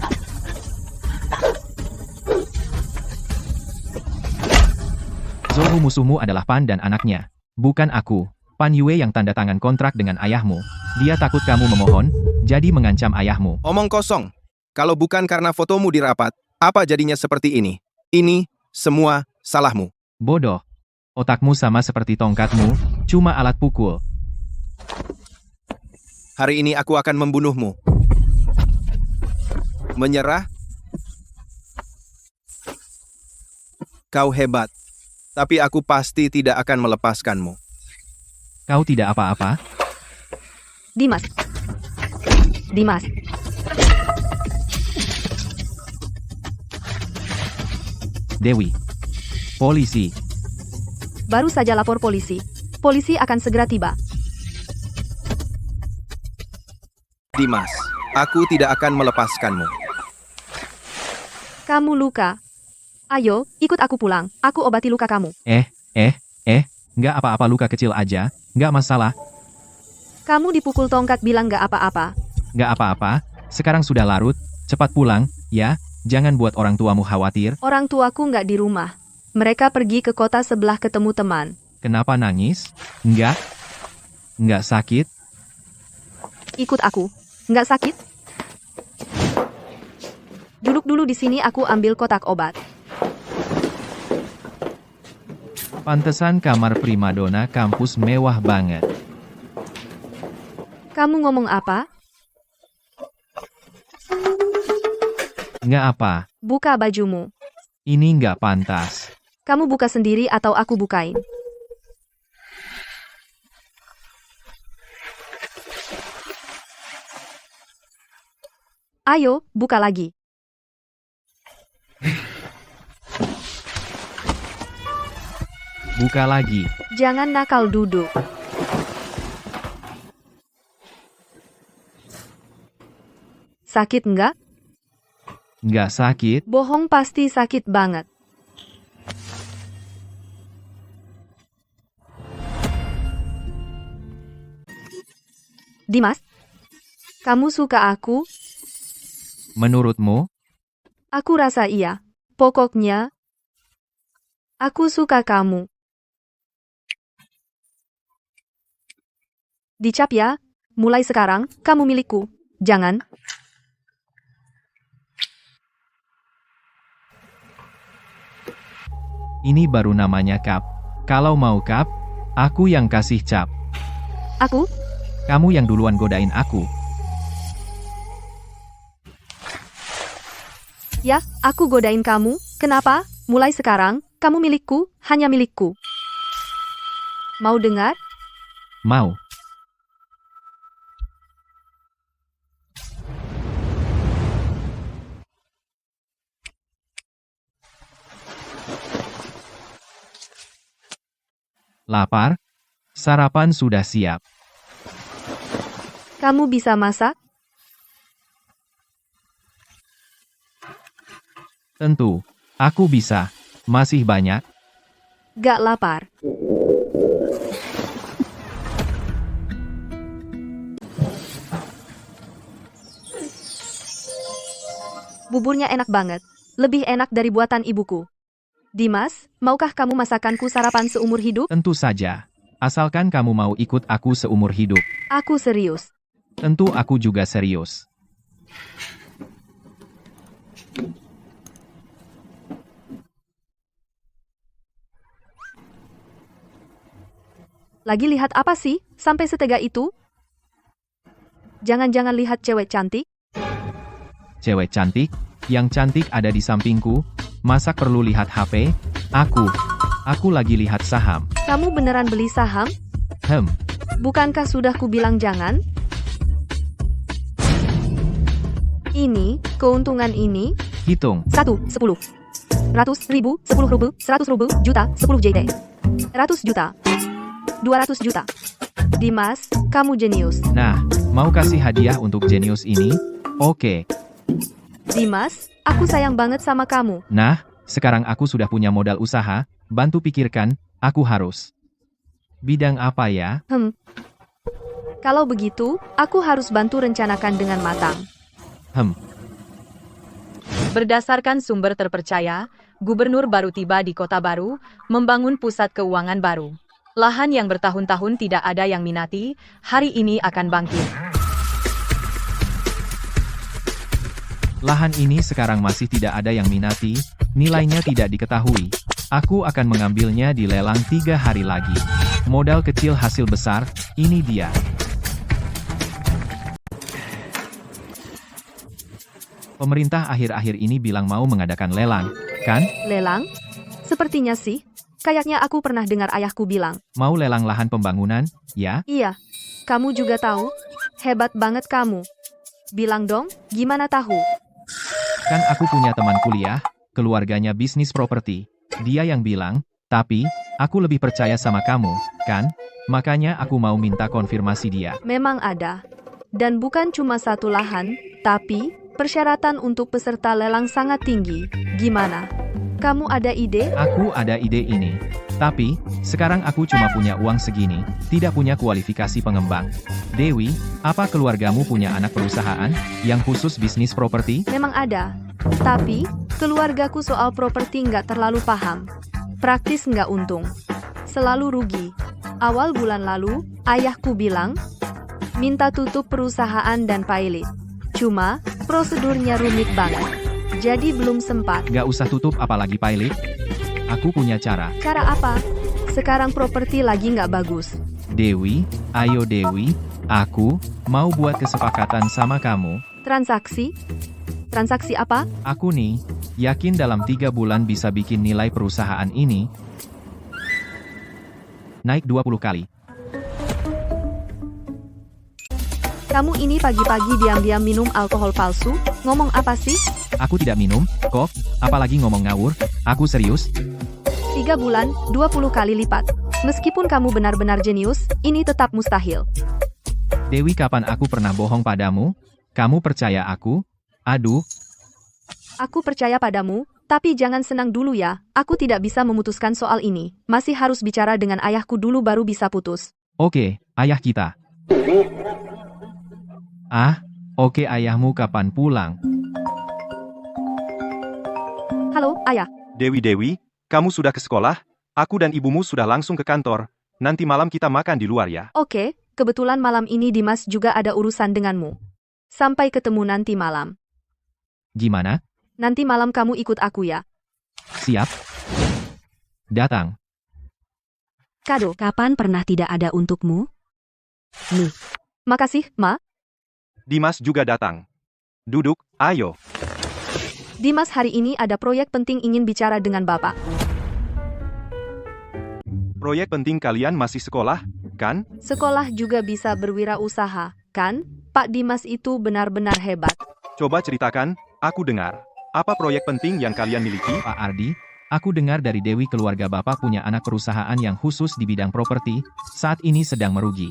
Zhou Hu musuhmu adalah Pan dan anaknya. Bukan aku. Pan Yue yang tanda tangan kontrak dengan ayahmu. Dia takut kamu memohon, jadi mengancam ayahmu. Omong kosong. Kalau bukan karena fotomu di rapat, apa jadinya seperti ini? Ini semua salahmu. Bodoh. Otakmu sama seperti tongkatmu, cuma alat pukul. Hari ini aku akan membunuhmu. Menyerah? Kau hebat. Tapi aku pasti tidak akan melepaskanmu. Kau tidak apa-apa? Dimas. Dimas. Dewi. Polisi. Baru saja lapor polisi. Polisi akan segera tiba. Dimas, aku tidak akan melepaskanmu. Kamu luka. Ayo, ikut aku pulang. Aku obati luka kamu. Nggak apa-apa, luka kecil aja. Nggak masalah. Kamu dipukul tongkat bilang nggak apa-apa. Nggak apa-apa. Sekarang sudah larut. Cepat pulang, ya. Jangan buat orang tuamu khawatir. Orang tuaku nggak di rumah. Mereka pergi ke kota sebelah ketemu teman. Kenapa nangis? Nggak sakit? Ikut aku. Nggak sakit? Duduk dulu di sini, aku ambil kotak obat. Pantesan kamar primadona kampus mewah banget. Kamu ngomong apa? Nggak apa, Buka bajumu. ini nggak pantas. Kamu buka sendiri atau aku bukain? Ayo, buka lagi. Buka lagi. Jangan nakal duduk. Sakit enggak? Nggak sakit, Bohong pasti sakit banget. Dimas, kamu suka aku? menurutmu? Aku rasa iya. Pokoknya, aku suka kamu. Dicap ya, mulai sekarang, kamu milikku. Jangan. Ini baru namanya cap. Kalau mau cap, aku yang kasih cap. Aku, Kamu yang duluan godain aku. ya, aku godain kamu. Kenapa? Mulai sekarang, kamu milikku, hanya milikku. Mau dengar? Mau. Lapar? Sarapan sudah siap. Kamu bisa masak? Tentu. Aku bisa. Masih banyak. Gak lapar. Buburnya enak banget. Lebih enak dari buatan ibuku. Dimas, maukah kamu masakanku sarapan seumur hidup? Tentu saja. Asalkan kamu mau ikut aku seumur hidup. Aku serius. Tentu aku juga serius. Lagi lihat apa sih? Sampai setega itu? Jangan-jangan lihat cewek cantik? Cewek cantik? Yang cantik ada di sampingku. Masa perlu lihat HP? Aku lagi lihat saham. Kamu beneran beli saham? Bukankah sudah kubilang jangan? Ini, keuntungan ini, Hitung. 1, 10. 100 ribu, 10 ruble, 100 ruble, juta, 10 JT. 100 juta. 200 juta. Dimas, kamu jenius. Nah, mau kasih hadiah untuk jenius ini? Oke. Dimas, aku sayang banget sama kamu. Nah, sekarang aku sudah punya modal usaha. Bantu pikirkan, aku harus. Bidang apa ya? Kalau begitu, aku harus bantu rencanakan dengan matang. Berdasarkan sumber terpercaya, gubernur baru tiba di kota baru, membangun pusat keuangan baru. Lahan yang bertahun-tahun tidak ada yang minati, hari ini akan bangkit. Lahan ini sekarang masih tidak ada yang minati, nilainya tidak diketahui. Aku akan mengambilnya di lelang 3 hari lagi. Modal kecil hasil besar, ini dia. Pemerintah akhir-akhir ini bilang mau mengadakan lelang, kan? Lelang? Sepertinya sih. Kayaknya aku pernah dengar ayahku bilang. Mau lelang lahan pembangunan, ya? Iya. Kamu juga tahu? Hebat banget kamu. Bilang dong, gimana tahu? Kan aku punya teman kuliah, keluarganya bisnis properti. Dia yang bilang, tapi, aku lebih percaya sama kamu, kan? Makanya aku mau minta konfirmasi dia. Memang ada. Dan bukan cuma satu lahan, tapi persyaratan untuk peserta lelang sangat tinggi. Gimana? Kamu ada ide? Aku ada ide ini. Tapi, sekarang aku cuma punya uang segini, tidak punya kualifikasi pengembang. Dewi, apa keluargamu punya anak perusahaan yang khusus bisnis properti? Memang ada. Tapi, keluargaku soal properti nggak terlalu paham. Praktis nggak untung. Selalu rugi. Awal bulan lalu, ayahku bilang, minta tutup perusahaan dan pilot. Cuma, prosedurnya rumit banget. Jadi belum sempat. Gak usah tutup apalagi pilot. Aku punya cara. Cara apa? Sekarang properti lagi nggak bagus. Dewi, ayo Dewi, aku mau buat kesepakatan sama kamu. Transaksi? Transaksi apa? Aku nih, yakin dalam 3 bulan bisa bikin nilai perusahaan ini naik 20 kali. Kamu ini pagi-pagi diam-diam minum alkohol palsu? Ngomong apa sih? Aku tidak minum, kok, apalagi ngomong ngawur, aku serius. 3 bulan, 20 kali lipat. Meskipun kamu benar-benar jenius, ini tetap mustahil. Dewi, kapan aku pernah bohong padamu? Kamu percaya aku? Aduh, Aku percaya padamu, tapi jangan senang dulu ya. Aku tidak bisa memutuskan soal ini. Masih harus bicara dengan ayahku dulu baru bisa putus. oke, ayah kita. Oke, ayahmu kapan pulang? Halo, ayah. Dewi, kamu sudah ke sekolah? Aku dan ibumu sudah langsung ke kantor. Nanti malam kita makan di luar ya. Oke, kebetulan malam ini Dimas juga ada urusan denganmu. Sampai ketemu nanti malam. Gimana? Nanti malam kamu ikut aku ya. Siap? Datang. Kado. Kapan pernah tidak ada untukmu? Nih, Makasih, Ma. Dimas juga datang. Duduk, ayo. Dimas, hari ini ada proyek penting ingin bicara dengan Bapak. Proyek penting kalian masih sekolah, kan? Sekolah juga bisa berwirausaha, kan? Pak Dimas itu benar-benar hebat. Coba ceritakan, aku dengar. Apa proyek penting yang kalian miliki? Pak Ardi, aku dengar dari Dewi keluarga Bapak punya anak perusahaan yang khusus di bidang properti, saat ini sedang merugi.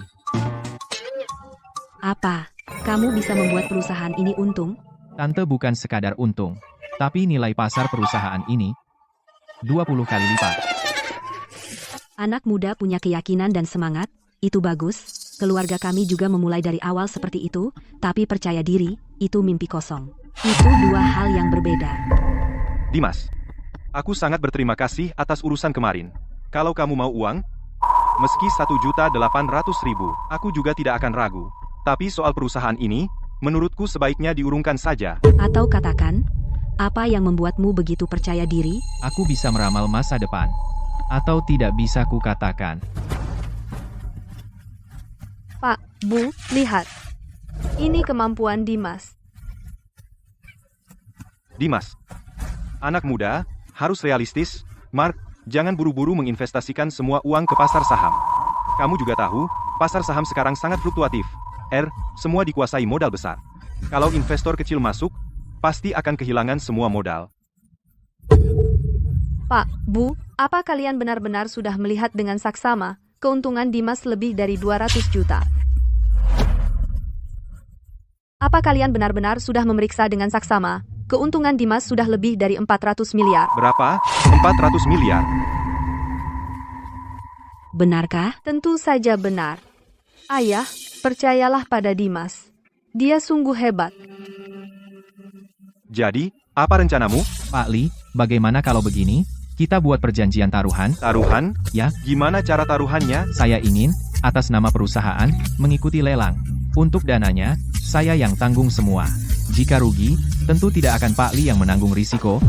apa? Kamu bisa membuat perusahaan ini untung? Tante, bukan sekadar untung, tapi nilai pasar perusahaan ini 20 kali lipat. Anak muda punya keyakinan dan semangat, itu bagus. Keluarga kami juga memulai dari awal seperti itu, tapi percaya diri, itu mimpi kosong. Itu 2 hal yang berbeda. Dimas, aku sangat berterima kasih atas urusan kemarin. Kalau kamu mau uang, meski 1.800.000, aku juga tidak akan ragu. Tapi soal perusahaan ini, menurutku sebaiknya diurungkan saja. Atau katakan, apa yang membuatmu begitu percaya diri? Aku bisa meramal masa depan. Atau tidak bisa kukatakan. Pak, Bu, lihat. Ini kemampuan Dimas. Dimas, anak muda, harus realistis. Mark, jangan buru-buru menginvestasikan semua uang ke pasar saham. Kamu juga tahu, pasar saham sekarang sangat fluktuatif. Semua dikuasai modal besar. Kalau investor kecil masuk, pasti akan kehilangan semua modal. Pak, Bu, apa kalian benar-benar sudah melihat dengan saksama keuntungan Dimas lebih dari 200 juta? Apa kalian benar-benar sudah memeriksa dengan saksama keuntungan Dimas sudah lebih dari 400 miliar? Berapa? 400 miliar. Benarkah? Tentu saja benar. Ayah, percayalah pada Dimas. Dia sungguh hebat. Jadi, apa rencanamu? Pak Li, bagaimana kalau begini? Kita buat perjanjian taruhan? Taruhan? Ya, Gimana cara taruhannya? saya ingin, atas nama perusahaan, mengikuti lelang. Untuk dananya, saya yang tanggung semua. Jika rugi, tentu tidak akan Pak Li yang menanggung risiko.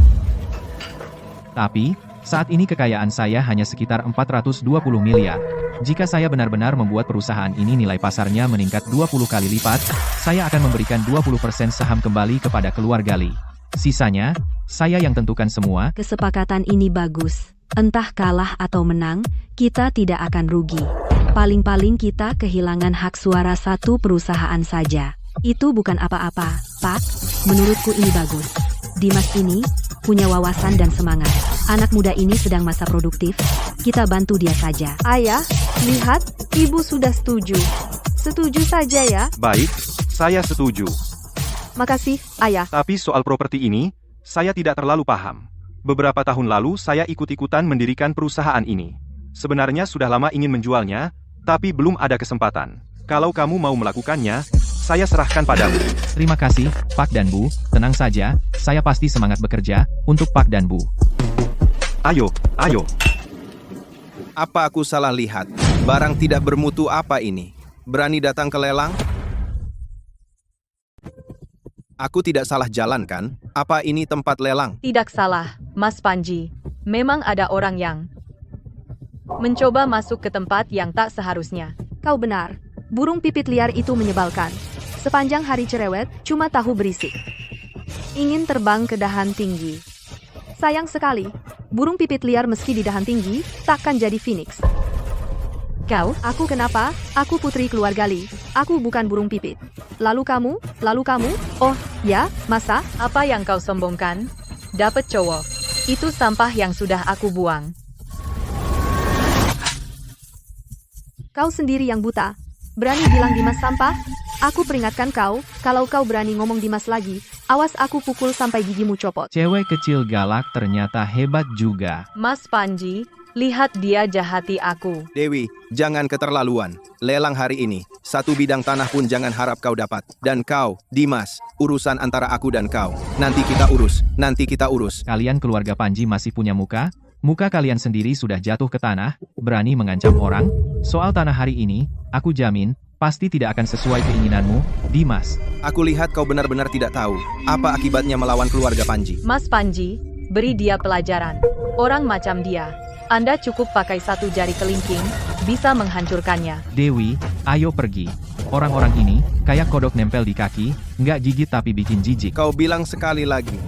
Tapi, saat ini kekayaan saya hanya sekitar 420 miliar. Jika saya benar-benar membuat perusahaan ini nilai pasarnya meningkat 20 kali lipat, saya akan memberikan 20% saham kembali kepada keluarga Li. Sisanya, saya yang tentukan semua. Kesepakatan ini bagus. Entah kalah atau menang, kita tidak akan rugi. Paling-paling kita kehilangan hak suara satu perusahaan saja. Itu bukan apa-apa, Pak. Menurutku ini bagus. Dimas ini punya wawasan dan semangat. Anak muda ini sedang masa produktif. Kita bantu dia saja. Ayah, lihat, Ibu sudah setuju. Setuju saja ya. Baik, saya setuju. Makasih, Ayah. Tapi soal properti ini, saya tidak terlalu paham. Beberapa tahun lalu saya ikut-ikutan mendirikan perusahaan ini. Sebenarnya sudah lama ingin menjualnya, tapi belum ada kesempatan. Kalau kamu mau melakukannya, saya serahkan padamu. Terima kasih, Pak dan Bu. Tenang saja, saya pasti semangat bekerja untuk Pak dan Bu. Ayo. Apa aku salah lihat? Barang tidak bermutu apa ini? Berani datang ke lelang? Aku tidak salah jalan kan? Apa ini tempat lelang? Tidak salah, Mas Panji. Memang ada orang yang mencoba masuk ke tempat yang tak seharusnya. Kau benar. Burung pipit liar itu menyebalkan. Sepanjang hari cerewet, cuma tahu berisik. Ingin terbang ke dahan tinggi. Sayang sekali, burung pipit liar meski di dahan tinggi, takkan jadi phoenix. Aku kenapa? Aku putri keluarga Li. Aku bukan burung pipit. Lalu kamu? Oh, ya, masa? Apa yang kau sombongkan? Dapat cowok. Itu sampah yang sudah aku buang. Kau sendiri yang buta. Berani bilang Dimas sampah? Aku peringatkan kau, kalau kau berani ngomong Dimas lagi, awas aku pukul sampai gigimu copot. Cewek kecil galak ternyata hebat juga. Mas Panji, lihat dia jahati aku. Dewi, jangan keterlaluan. Lelang hari ini, satu bidang tanah pun jangan harap kau dapat. Dan kau, Dimas, urusan antara aku dan kau. Nanti kita urus. Kalian keluarga Panji masih punya muka? Muka kalian sendiri sudah jatuh ke tanah, berani mengancam orang? Soal tanah hari ini, aku jamin, pasti tidak akan sesuai keinginanmu, Dimas. Aku lihat kau benar-benar tidak tahu apa akibatnya melawan keluarga Panji. Mas Panji, beri dia pelajaran. Orang macam dia, Anda cukup pakai satu jari kelingking, bisa menghancurkannya. Dewi, ayo pergi. Orang-orang ini, kayak kodok nempel di kaki, nggak gigit tapi bikin jijik. Kau bilang sekali lagi.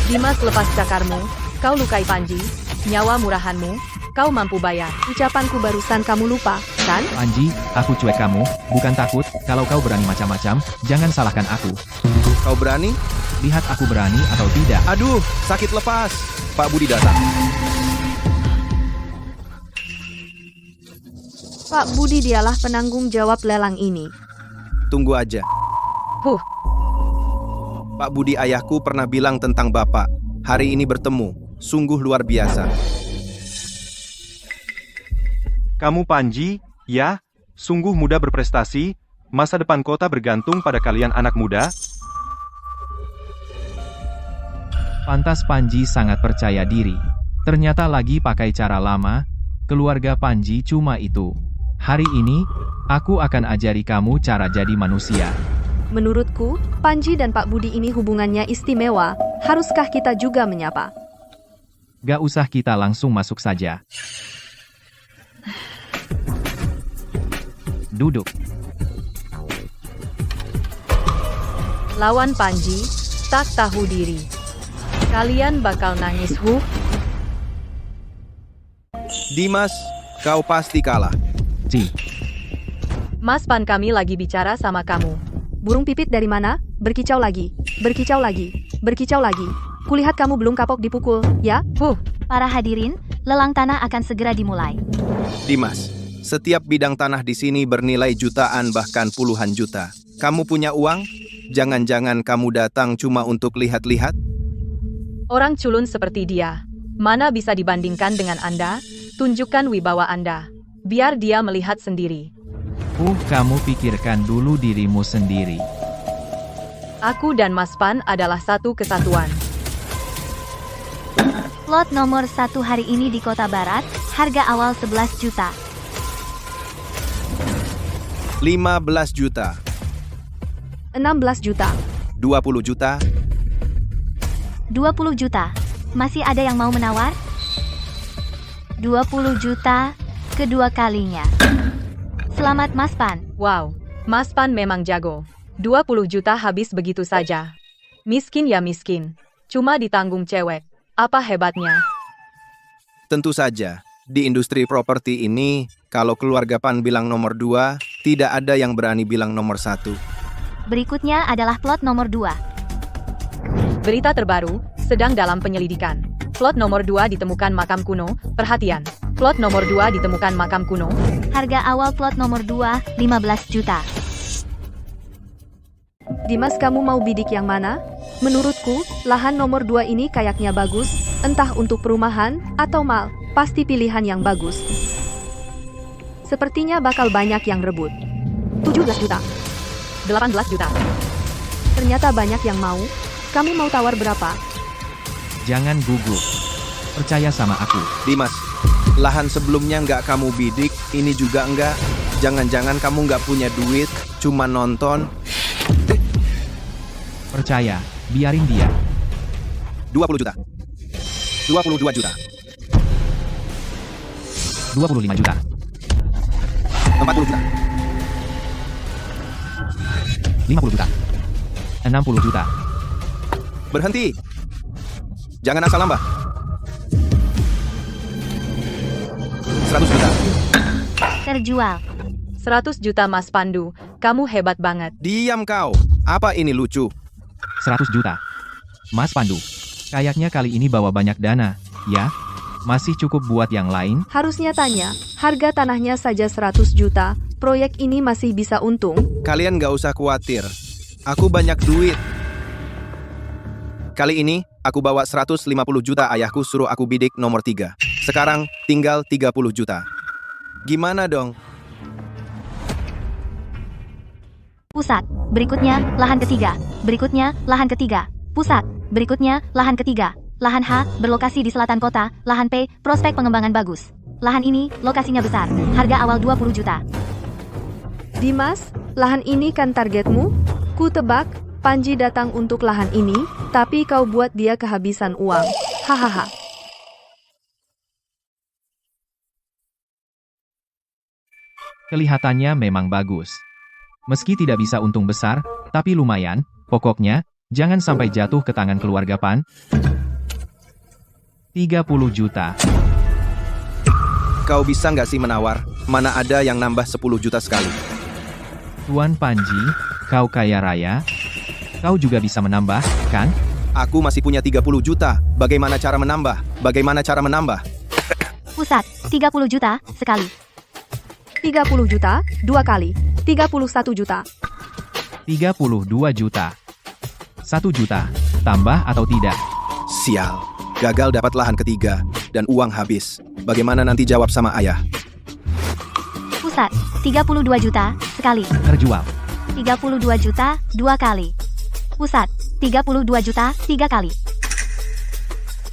Dimas lepas cakarmu, kau lukai Panji, nyawa murahanmu, kau mampu bayar. Ucapanku barusan kamu lupa, kan? Panji, aku cuek kamu, bukan takut, kalau kau berani macam-macam, jangan salahkan aku. Kau berani? Lihat aku berani atau tidak. Aduh, sakit lepas. Pak Budi datang. Pak Budi dialah penanggung jawab lelang ini. Tunggu aja. Pak Budi ayahku pernah bilang tentang Bapak. Hari ini bertemu, sungguh luar biasa. Kamu Panji, ya, sungguh muda berprestasi, masa depan kota bergantung pada kalian anak muda. Pantas Panji sangat percaya diri. Ternyata lagi pakai cara lama, keluarga Panji cuma itu. Hari ini, aku akan ajari kamu cara jadi manusia. Menurutku, Panji dan Pak Budi ini hubungannya istimewa. Haruskah kita juga menyapa? Gak usah, kita langsung masuk saja. Duduk. Lawan Panji, tak tahu diri. Kalian bakal nangis, Dimas, kau pasti kalah. Mas Pan, kami lagi bicara sama kamu. Burung pipit dari mana? Berkicau lagi. Kulihat kamu belum kapok dipukul, ya? Para hadirin, lelang tanah akan segera dimulai. Dimas, setiap bidang tanah di sini bernilai jutaan bahkan puluhan juta. Kamu punya uang? Jangan-jangan kamu datang cuma untuk lihat-lihat? Orang culun seperti dia, mana bisa dibandingkan dengan Anda? Tunjukkan wibawa Anda. Biar dia melihat sendiri. Kamu pikirkan dulu dirimu sendiri. Aku dan Mas Pan adalah satu kesatuan. Lot nomor 1 hari ini di Kota Barat, harga awal 11 juta. 15 juta. 16 juta. 20 juta. 20 juta. Masih ada yang mau menawar? 20 juta, kedua kalinya. Selamat Mas Pan. Wow, Mas Pan memang jago. 20 juta habis begitu saja. Miskin ya miskin. Cuma ditanggung cewek. Apa hebatnya? Tentu saja, di industri properti ini, kalau keluarga Pan bilang nomor 2, tidak ada yang berani bilang nomor 1. Berikutnya adalah plot nomor 2. Berita terbaru, sedang dalam penyelidikan. Plot nomor 2 ditemukan makam kuno. Perhatian, plot nomor 2 ditemukan makam kuno. Harga awal plot nomor 2, 15 juta. Dimas, kamu mau bidik yang mana? Menurutku, lahan nomor 2 ini kayaknya bagus, entah untuk perumahan atau mal, pasti pilihan yang bagus. Sepertinya bakal banyak yang rebut. 17 juta. 18 juta. Ternyata banyak yang mau. Kamu mau tawar berapa? Jangan gugup. Percaya sama aku. Dimas, lahan sebelumnya nggak kamu bidik, ini juga nggak. Jangan-jangan kamu nggak punya duit, cuma nonton. Percaya, biarin dia. 20 juta. 22 juta. 25 juta. 40 juta. 50 juta. 60 juta. Berhenti. Jangan asal nambah. 100 juta. Terjual. 100 juta Mas Pandu, kamu hebat banget. Diam kau. Apa ini lucu? 100 juta. Mas Pandu, kayaknya kali ini bawa banyak dana, ya? Masih cukup buat yang lain? Harusnya tanya, harga tanahnya saja 100 juta, proyek ini masih bisa untung. Kalian gak usah khawatir. Aku banyak duit. Kali ini, aku bawa 150 juta ayahku suruh aku bidik nomor 3. Sekarang, tinggal 30 juta. Gimana dong? Pusat. Berikutnya, lahan ketiga. Berikutnya, lahan ketiga. Pusat. Berikutnya, lahan ketiga. Lahan H, berlokasi di selatan kota. Lahan P, prospek pengembangan bagus. Lahan ini, lokasinya besar. Harga awal 20 juta. Dimas, lahan ini kan targetmu? Ku tebak, Panji datang untuk lahan ini, tapi kau buat dia kehabisan uang. Hahaha. Kelihatannya memang bagus. Meski tidak bisa untung besar, tapi lumayan. Pokoknya, jangan sampai jatuh ke tangan keluarga Pan. 30 juta. Kau bisa nggak sih menawar? Mana ada yang nambah 10 juta sekali? Tuan Panji, kau kaya raya. Kau juga bisa menambah, kan? Aku masih punya 30 juta. Bagaimana cara menambah? Bagaimana cara menambah? Pusat. 30 juta, sekali. 30 juta, 2 kali. 31 juta. 32 juta. 1 juta. Tambah atau tidak? Sial. Gagal dapat lahan ketiga. Dan uang habis. Bagaimana nanti jawab sama ayah? Pusat. 32 juta, sekali. Terjual. 32 juta, 2 kali. Pusat. 32 juta, 3 kali.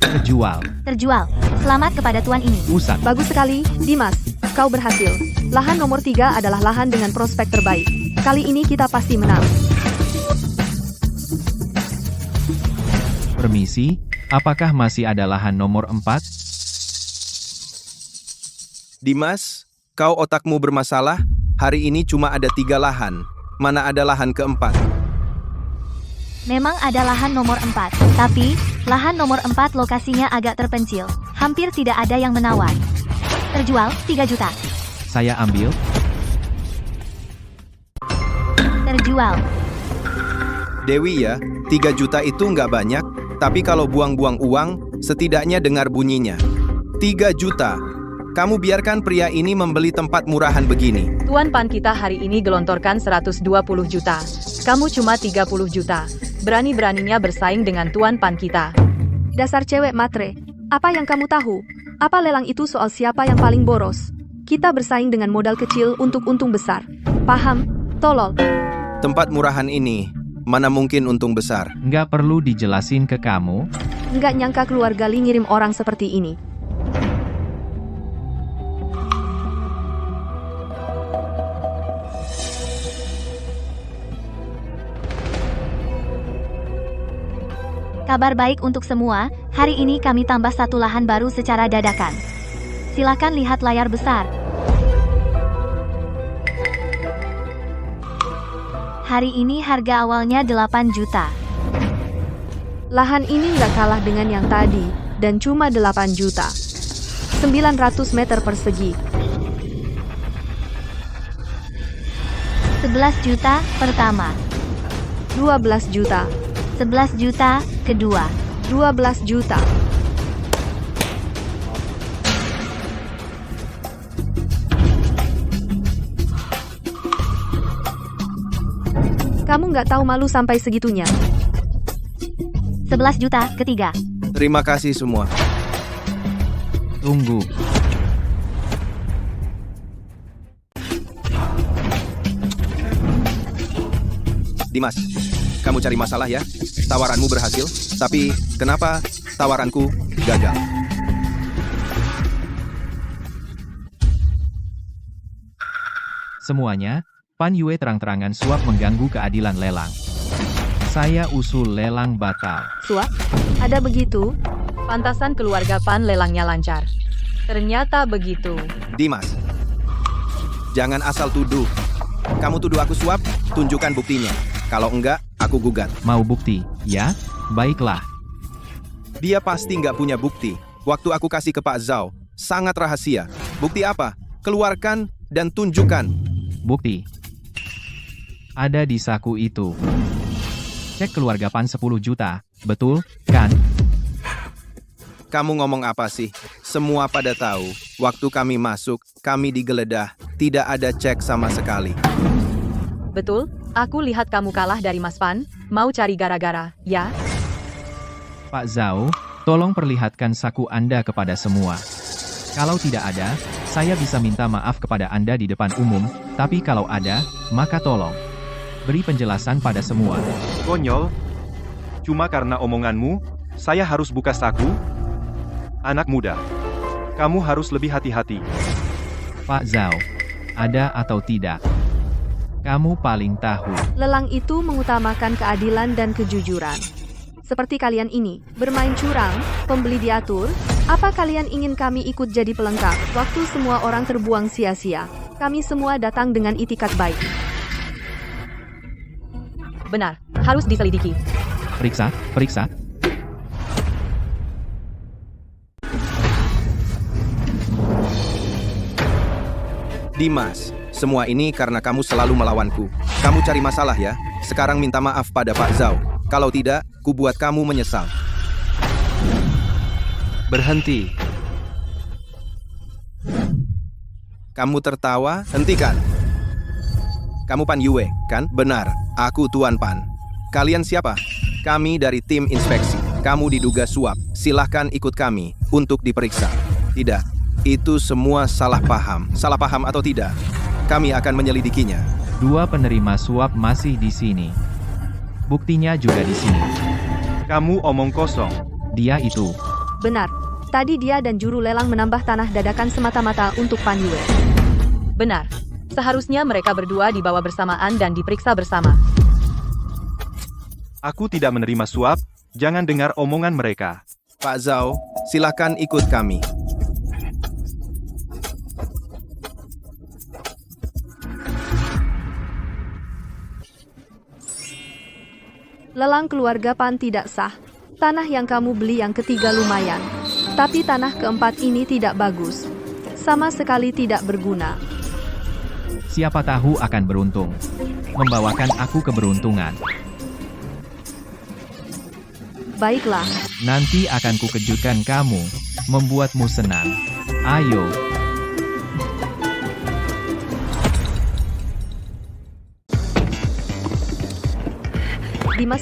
Terjual. Terjual. Selamat kepada tuan ini. Pusat. Bagus sekali, Dimas. Kau berhasil. Lahan nomor 3 adalah lahan dengan prospek terbaik. Kali ini kita pasti menang. Permisi, apakah masih ada lahan nomor 4? Dimas, kau otakmu bermasalah? Hari ini cuma ada 3 lahan. Mana ada lahan keempat? Memang ada lahan nomor 4, tapi lahan nomor 4 lokasinya agak terpencil. Hampir tidak ada yang menawar. Terjual 3 juta. Saya ambil. Terjual. Dewi ya, 3 juta itu nggak banyak, tapi kalau buang-buang uang, setidaknya dengar bunyinya. 3 juta. Kamu biarkan pria ini membeli tempat murahan begini. Tuan Pan kita hari ini gelontorkan 120 juta. Kamu cuma 30 juta. Berani-beraninya bersaing dengan Tuan Pan kita. Dasar cewek matre. Apa yang kamu tahu? Apa lelang itu soal siapa yang paling boros? Kita bersaing dengan modal kecil untuk untung besar. Paham? Tolol. Tempat murahan ini, mana mungkin untung besar? Nggak perlu dijelasin ke kamu. Nggak nyangka keluarga Li ngirim orang seperti ini. Kabar baik untuk semua, hari ini kami tambah 1 lahan baru secara dadakan. Silakan lihat layar besar. Hari ini harga awalnya 8 juta. Lahan ini nggak kalah dengan yang tadi, dan cuma 8 juta. 900 meter persegi. 11 juta pertama. 12 juta. 11 juta kedua. 12 juta. Kamu nggak tahu malu sampai segitunya. 11 juta ketiga. Terima kasih semua. Tunggu. Dimas, kamu cari masalah ya? Tawaranmu berhasil, tapi kenapa tawaranku gagal? Semuanya, Pan Yue terang-terangan suap mengganggu keadilan lelang. Saya usul lelang batal. Suap? Ada begitu? Pantasan keluarga Pan lelangnya lancar. Ternyata begitu. Dimas, jangan asal tuduh. Kamu tuduh aku suap, tunjukkan buktinya. Kalau enggak, aku gugat. Mau bukti, ya? Baiklah. Dia pasti nggak punya bukti. Waktu aku kasih ke Pak Zhao, sangat rahasia. Bukti apa? Keluarkan dan tunjukkan. Bukti. Ada di saku itu. Cek keluarga Pan 10 juta, betul, kan? Kamu ngomong apa sih? Semua pada tahu. Waktu kami masuk, kami digeledah. Tidak ada cek sama sekali. Betul, aku lihat kamu kalah dari Mas Pan, mau cari gara-gara, ya? Pak Zhao, tolong perlihatkan saku Anda kepada semua. Kalau tidak ada, saya bisa minta maaf kepada Anda di depan umum, tapi kalau ada, maka tolong beri penjelasan pada semua. Konyol. Cuma karena omonganmu, saya harus buka saku? Anak muda, kamu harus lebih hati-hati. Pak Zhao, ada atau tidak? Kamu paling tahu. Lelang itu mengutamakan keadilan dan kejujuran. Seperti kalian ini, bermain curang, pembeli diatur. Apa kalian ingin kami ikut jadi pelengkap? Waktu semua orang terbuang sia-sia. Kami semua datang dengan itikat baik. Benar, harus diselidiki. Periksa, periksa. Dimas, semua ini karena kamu selalu melawanku. Kamu cari masalah ya? Sekarang minta maaf pada Pak Zhao. Kalau tidak, ku buat kamu menyesal. Berhenti. Kamu tertawa? Hentikan. Kamu Pan Yue, kan? Benar, aku Tuan Pan. Kalian siapa? Kami dari tim inspeksi. Kamu diduga suap. Silahkan ikut kami untuk diperiksa. Tidak, itu semua salah paham. Salah paham atau tidak? Kami akan menyelidikinya. 2 penerima suap masih di sini. Buktinya juga di sini. Kamu omong kosong. Dia itu. Benar, tadi dia dan juru lelang menambah tanah dadakan semata-mata untuk Pan Yue. Benar, seharusnya mereka berdua dibawa bersamaan dan diperiksa bersama. Aku tidak menerima suap, jangan dengar omongan mereka. Pak Zhao, silakan ikut kami. Lelang keluarga Pan tidak sah. Tanah yang kamu beli yang ketiga lumayan. Tapi tanah keempat ini tidak bagus. Sama sekali tidak berguna. Siapa tahu akan beruntung. Membawakan aku keberuntungan. Baiklah, Nanti akan kukejutkan kamu. Membuatmu senang. Ayo.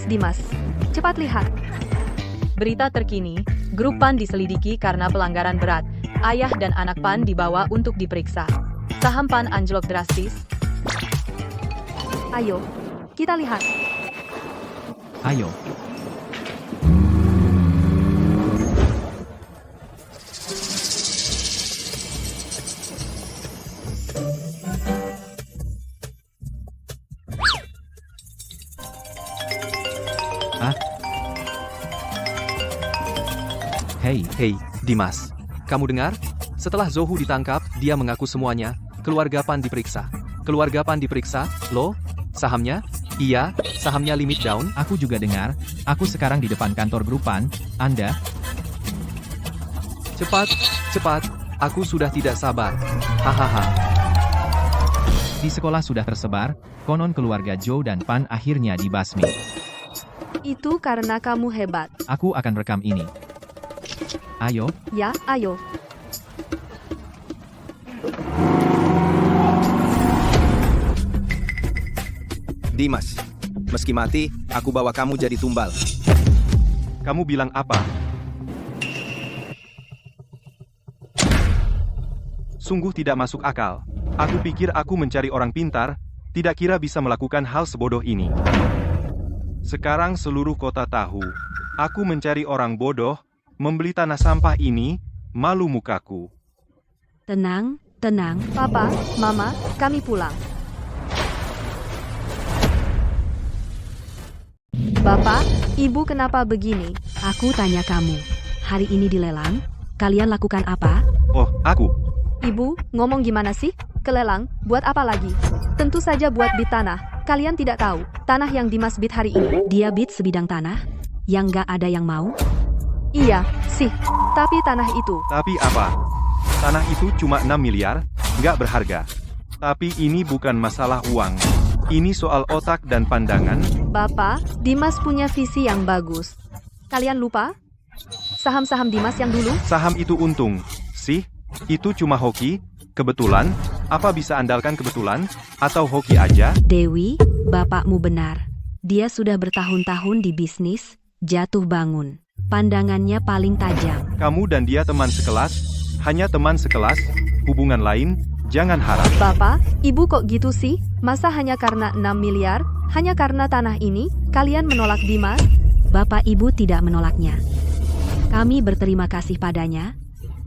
Dimas, cepat lihat. Berita terkini, grup Pan diselidiki karena pelanggaran berat. Ayah dan anak Pan dibawa untuk diperiksa. Saham Pan anjlok drastis. Ayo, kita lihat. Ayo. Hei, Dimas. Kamu dengar? Setelah Zhou ditangkap, dia mengaku semuanya. Keluarga Pan diperiksa. Keluarga Pan diperiksa, loh? Sahamnya? Iya, sahamnya limit down. Aku juga dengar. Aku sekarang di depan kantor grup Pan. Anda? Cepat. Aku sudah tidak sabar. Hahaha. Di sekolah sudah tersebar. Konon keluarga Zhou dan Pan akhirnya dibasmi. Itu karena kamu hebat. Aku akan rekam ini. Ayo. Ya, ayo. Dimas, meski mati, aku bawa kamu jadi tumbal. Kamu bilang apa? Sungguh tidak masuk akal. Aku pikir aku mencari orang pintar, tidak kira bisa melakukan hal sebodoh ini. Sekarang seluruh kota tahu. Aku mencari orang bodoh, membeli tanah sampah ini, malu mukaku. Tenang. Papa, Mama, kami pulang. Bapak, Ibu kenapa begini? Aku tanya kamu. hari ini dilelang. Kalian lakukan apa? Oh, aku. Ibu, ngomong gimana sih? Kelelang, buat apa lagi? Tentu saja buat bid tanah. Kalian tidak tahu, tanah yang Dimas bid hari ini. Dia bid sebidang tanah yang gak ada yang mau? Iya, sih. Tapi tanah itu, Tapi apa? Tanah itu cuma 6 miliar, nggak berharga. Tapi ini bukan masalah uang. Ini soal otak dan pandangan. Bapak, Dimas punya visi yang bagus. Kalian lupa? Saham-saham Dimas yang dulu? Saham itu untung. Sih, itu cuma hoki. Kebetulan, apa bisa andalkan kebetulan? Atau hoki aja? Dewi, bapakmu benar. Dia sudah bertahun-tahun di bisnis, jatuh bangun. Pandangannya paling tajam. Kamu dan dia teman sekelas, hanya teman sekelas, hubungan lain, jangan harap. Bapak, ibu kok gitu sih? Masa hanya karena 6 miliar? Hanya karena tanah ini, kalian menolak Dimas? Bapak ibu tidak menolaknya. Kami berterima kasih padanya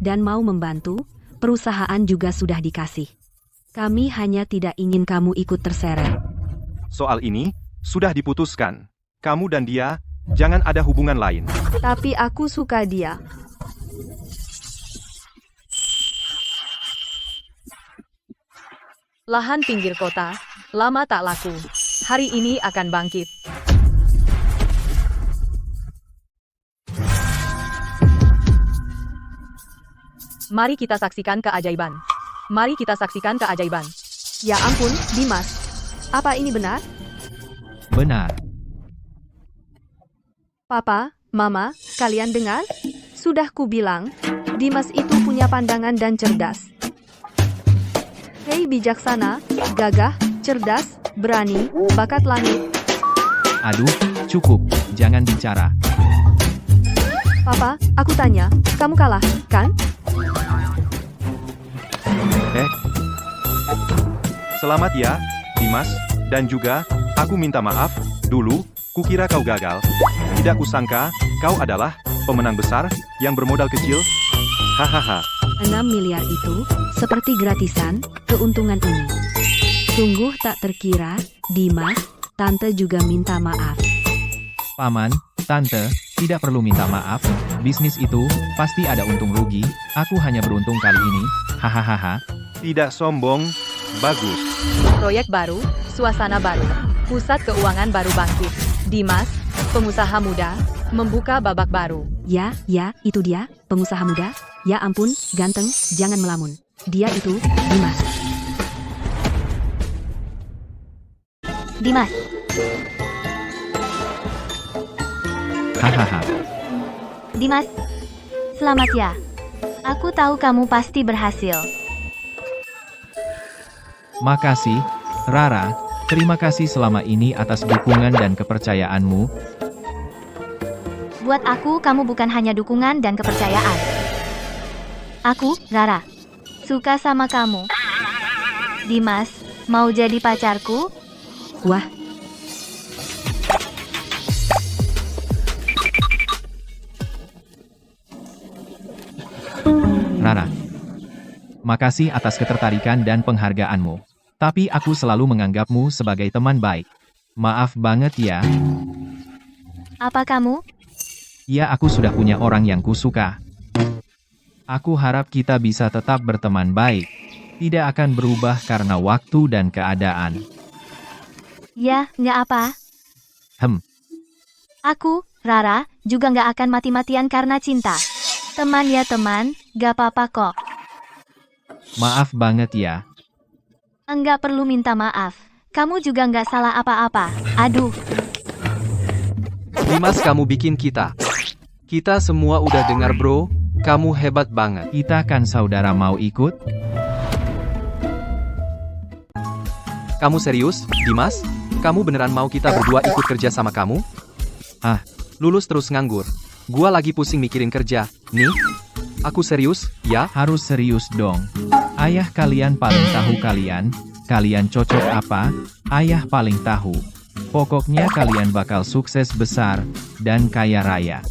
dan mau membantu. Perusahaan juga sudah dikasih. Kami hanya tidak ingin kamu ikut terseret. Soal ini, sudah diputuskan. Kamu dan dia, jangan ada hubungan lain. Tapi aku suka dia. Lahan pinggir kota, lama tak laku. Hari ini akan bangkit. Mari kita saksikan keajaiban. Mari kita saksikan keajaiban. Ya ampun, Dimas. Apa ini benar? Benar. Papa, Mama, kalian dengar? Sudah kubilang, Dimas itu punya pandangan dan cerdas. Hei bijaksana, gagah, cerdas, berani, bakat langit. Aduh, cukup. Jangan bicara. Papa, aku tanya, kamu kalah, kan? Selamat ya, Dimas, dan juga, aku minta maaf, dulu, kukira kau gagal. Tidak kusangka, kau adalah pemenang besar yang bermodal kecil. Hahaha. 6 miliar itu seperti gratisan keuntungan ini. Sungguh tak terkira, Dimas, Tante juga minta maaf. Paman, Tante, tidak perlu minta maaf. Bisnis itu pasti ada untung rugi. Aku hanya beruntung kali ini. Hahaha. Tidak sombong, bagus. Proyek baru, suasana baru, pusat keuangan baru bangkit. Dimas, pengusaha muda, membuka babak baru. Ya, itu dia, pengusaha muda. Ya ampun, ganteng, jangan melamun. Dia itu, Dimas. Dimas, Hahaha. Dimas. Selamat ya. Aku tahu kamu pasti berhasil. Makasih, Rara. Terima kasih selama ini atas dukungan dan kepercayaanmu. Buat aku, kamu bukan hanya dukungan dan kepercayaan. Aku, Rara, suka sama kamu. Dimas, mau jadi pacarku? Wah, Rara. Makasih atas ketertarikan dan penghargaanmu. Tapi aku selalu menganggapmu sebagai teman baik. Maaf banget ya. Apa kamu? Ya, aku sudah punya orang yang kusuka. Aku harap kita bisa tetap berteman baik. Tidak akan berubah karena waktu dan keadaan. Ya, nggak apa. Aku, Rara, juga nggak akan mati-matian karena cinta. Teman ya teman, gak apa-apa kok. Maaf banget ya. Enggak perlu minta maaf. Kamu juga nggak salah apa-apa. Aduh, Dimas, kamu bikin kita. Kita semua udah dengar bro, kamu hebat banget. Kita kan saudara, mau ikut? Kamu serius, Dimas? Kamu beneran mau kita berdua ikut kerja sama kamu? Ah. Lulus terus nganggur. Gua lagi pusing mikirin kerja. Nih, aku serius, ya? Harus serius dong. Ayah kalian paling tahu kalian cocok apa, ayah paling tahu. Pokoknya kalian bakal sukses besar, dan kaya raya.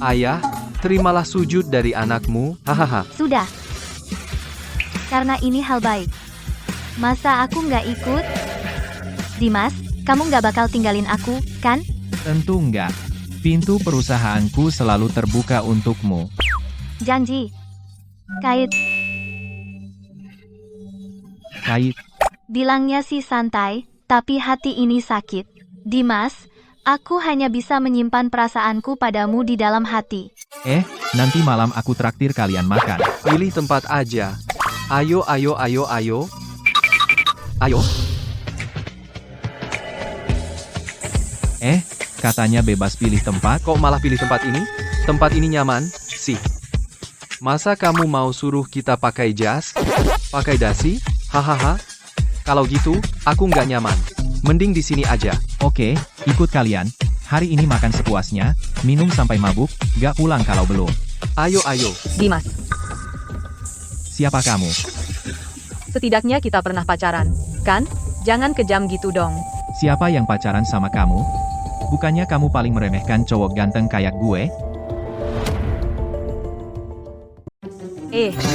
Ayah, terimalah sujud dari anakmu, hahaha. sudah. Karena ini hal baik. Masa aku nggak ikut? Dimas, kamu nggak bakal tinggalin aku, kan? Tentu enggak. Pintu perusahaanku selalu terbuka untukmu. Janji. Kait, Kait, bilangnya sih santai, tapi hati ini sakit. Dimas, aku hanya bisa menyimpan perasaanku padamu di dalam hati. nanti malam aku traktir kalian makan. Pilih tempat aja. Ayo, ayo, ayo, ayo. Ayo. Katanya bebas pilih tempat. Kok malah pilih tempat ini? Tempat ini nyaman, sih. Masa kamu mau suruh kita pakai jas? Pakai dasi? Hahaha. Kalau gitu, aku nggak nyaman. Mending di sini aja. Oke, ikut kalian. Hari ini makan sepuasnya, minum sampai mabuk, gak pulang kalau belum. Ayo, ayo. Dimas, Siapa kamu? setidaknya kita pernah pacaran, kan? Jangan kejam gitu dong. Siapa yang pacaran sama kamu? Bukannya kamu paling meremehkan cowok ganteng kayak gue?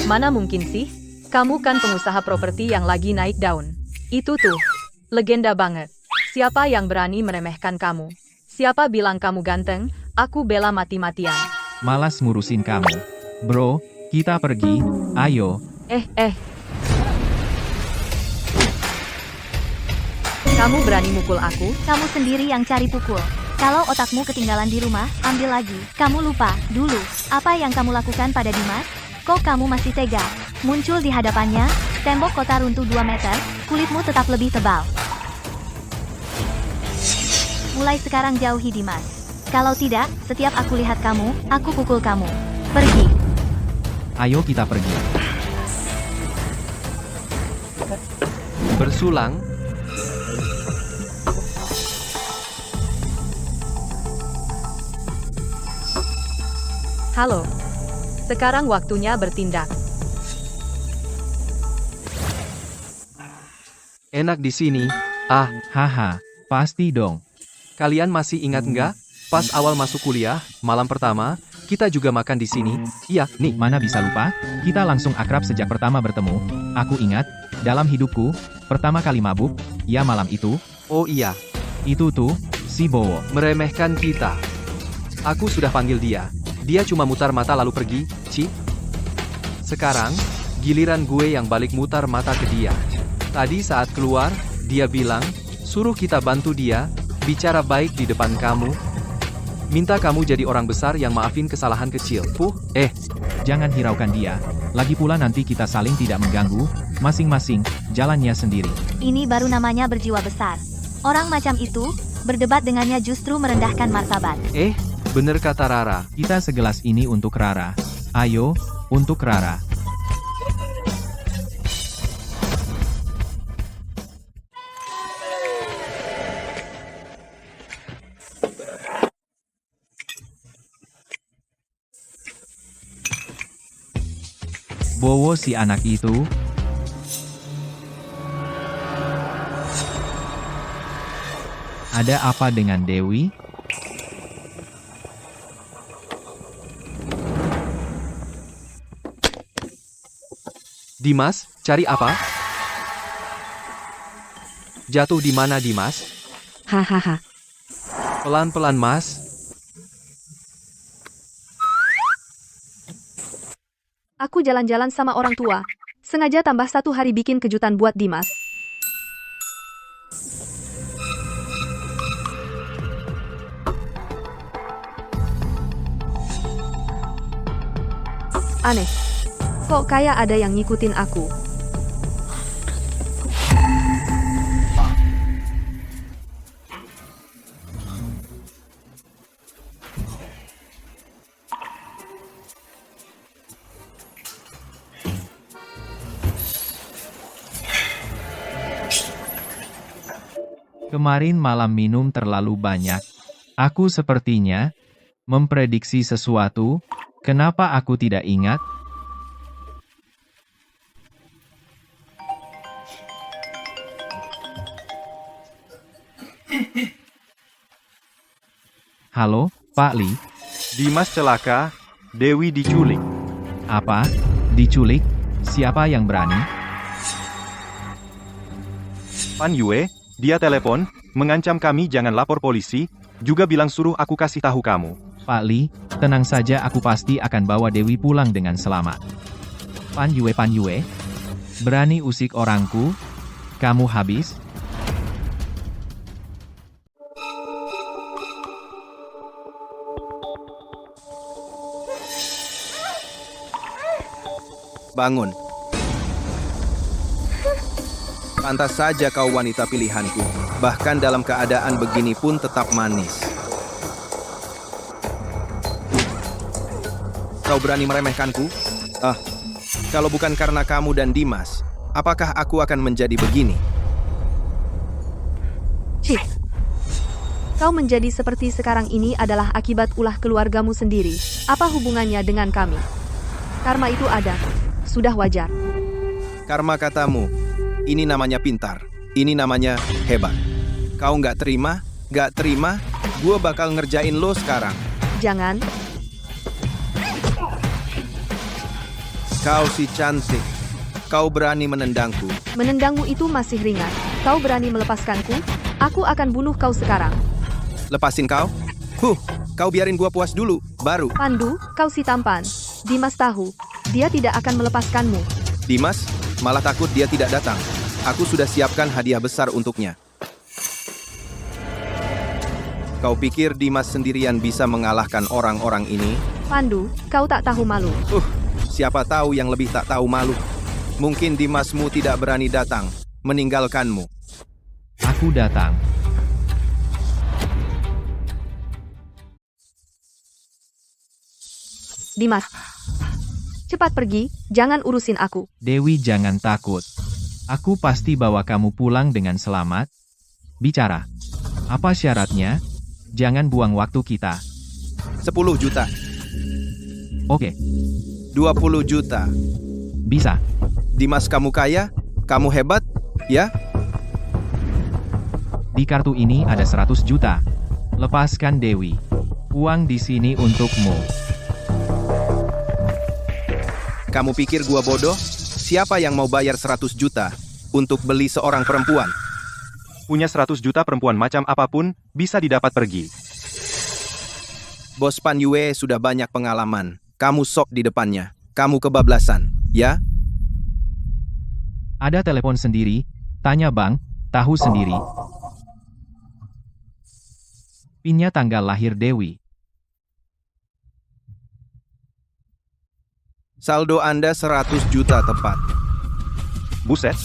Mana mungkin sih? Kamu kan pengusaha properti yang lagi naik daun. Itu tuh, legenda banget. Siapa yang berani meremehkan kamu? Siapa bilang kamu ganteng? Aku bela mati-matian. Malas ngurusin kamu. Bro, kita pergi, ayo. Kamu berani mukul aku? Kamu sendiri yang cari pukul. Kalau otakmu ketinggalan di rumah, ambil lagi. Kamu lupa, dulu, apa yang kamu lakukan pada Dimas? Kok kamu masih tega? Muncul di hadapannya, tembok kota runtuh 2 meter, kulitmu tetap lebih tebal. Mulai sekarang jauhi Dimas. Kalau tidak, setiap aku lihat kamu, aku pukul kamu. Pergi. Ayo kita pergi. Bersulang. Halo. Sekarang waktunya bertindak. Enak di sini. Haha, pasti dong. Kalian masih ingat nggak? Pas awal masuk kuliah, malam pertama, kita juga makan di sini. Iya, nih. Mana bisa lupa? Kita langsung akrab sejak pertama bertemu. Aku ingat, dalam hidupku, pertama kali mabuk, ya malam itu. Oh iya, Itu tuh, si Bowo. meremehkan kita. Aku sudah panggil dia. Dia cuma mutar mata lalu pergi, Ci. Sekarang, giliran gue yang balik mutar mata ke dia. Tadi saat keluar, dia bilang, suruh kita bantu dia, bicara baik di depan kamu. Minta kamu jadi orang besar yang maafin kesalahan kecil. Jangan hiraukan dia. Lagi pula nanti kita saling tidak mengganggu, masing-masing, jalannya sendiri. Ini baru namanya berjiwa besar. Orang macam itu, berdebat dengannya justru merendahkan martabat. Bener kata Rara. Kita segelas ini untuk Rara. Ayo, untuk Rara. Bowo si anak itu. Ada apa dengan Dewi? Dimas, cari apa? Jatuh di mana, Dimas? Hahaha. Pelan-pelan, Mas. Aku jalan-jalan sama orang tua. Sengaja tambah 1 hari bikin kejutan buat Dimas. Aneh. Kok kayak ada yang ngikutin aku? Kemarin malam minum terlalu banyak. Aku sepertinya memprediksi sesuatu. Kenapa aku tidak ingat? Halo, Pak Li. Dimas celaka, Dewi diculik. Apa? Diculik? Siapa yang berani? Pan Yue, dia telepon, mengancam kami jangan lapor polisi, Juga bilang suruh aku kasih tahu kamu. Pak Li, tenang saja, aku pasti akan bawa Dewi pulang dengan selamat. Pan Yue, berani usik orangku? Kamu habis? Bangun. Pantas saja kau wanita pilihanku. Bahkan dalam keadaan begini pun tetap manis. Kau berani meremehkanku? Kalau bukan karena kamu dan Dimas, apakah aku akan menjadi begini? Cip. Kau menjadi seperti sekarang ini adalah akibat ulah keluargamu sendiri. Apa hubungannya dengan kami? Karma itu ada. Sudah wajar. Karma katamu, ini namanya pintar. Ini namanya hebat. Kau nggak terima? Nggak terima? Gue bakal ngerjain lo sekarang. Jangan. Kau si cantik. Kau berani menendangku. Menendangmu itu masih ringan. Kau berani melepaskanku? Aku akan bunuh kau sekarang. Lepasin kau? Kau biarin gua puas dulu, baru. Pandu, kau si tampan. Dimas tahu, dia tidak akan melepaskanmu. Dimas, malah takut dia tidak datang. Aku sudah siapkan hadiah besar untuknya. Kau pikir Dimas sendirian bisa mengalahkan orang-orang ini? Pandu, kau tak tahu malu. Siapa tahu yang lebih tak tahu malu. Mungkin Dimasmu tidak berani datang, meninggalkanmu. Aku datang. Dimas, cepat pergi, jangan urusin aku. Dewi, jangan takut. Aku pasti bawa kamu pulang dengan selamat. Bicara. Apa syaratnya? Jangan buang waktu kita. 10 juta, Oke, 20 juta. bisa. Dimas, kamu kaya? Kamu hebat? Ya? Di kartu ini ada 100 juta. Lepaskan Dewi. Uang di sini untukmu. Kamu pikir gua bodoh? Siapa yang mau bayar 100 juta untuk beli seorang perempuan? Punya 100 juta perempuan macam apapun, bisa didapat pergi. Bos Pan Yue sudah banyak pengalaman. Kamu sok di depannya. Kamu kebablasan, ya? Ada telepon sendiri. Tanya bank, tahu sendiri. Pinnya tanggal lahir Dewi. Saldo Anda 100 juta tepat. Buset.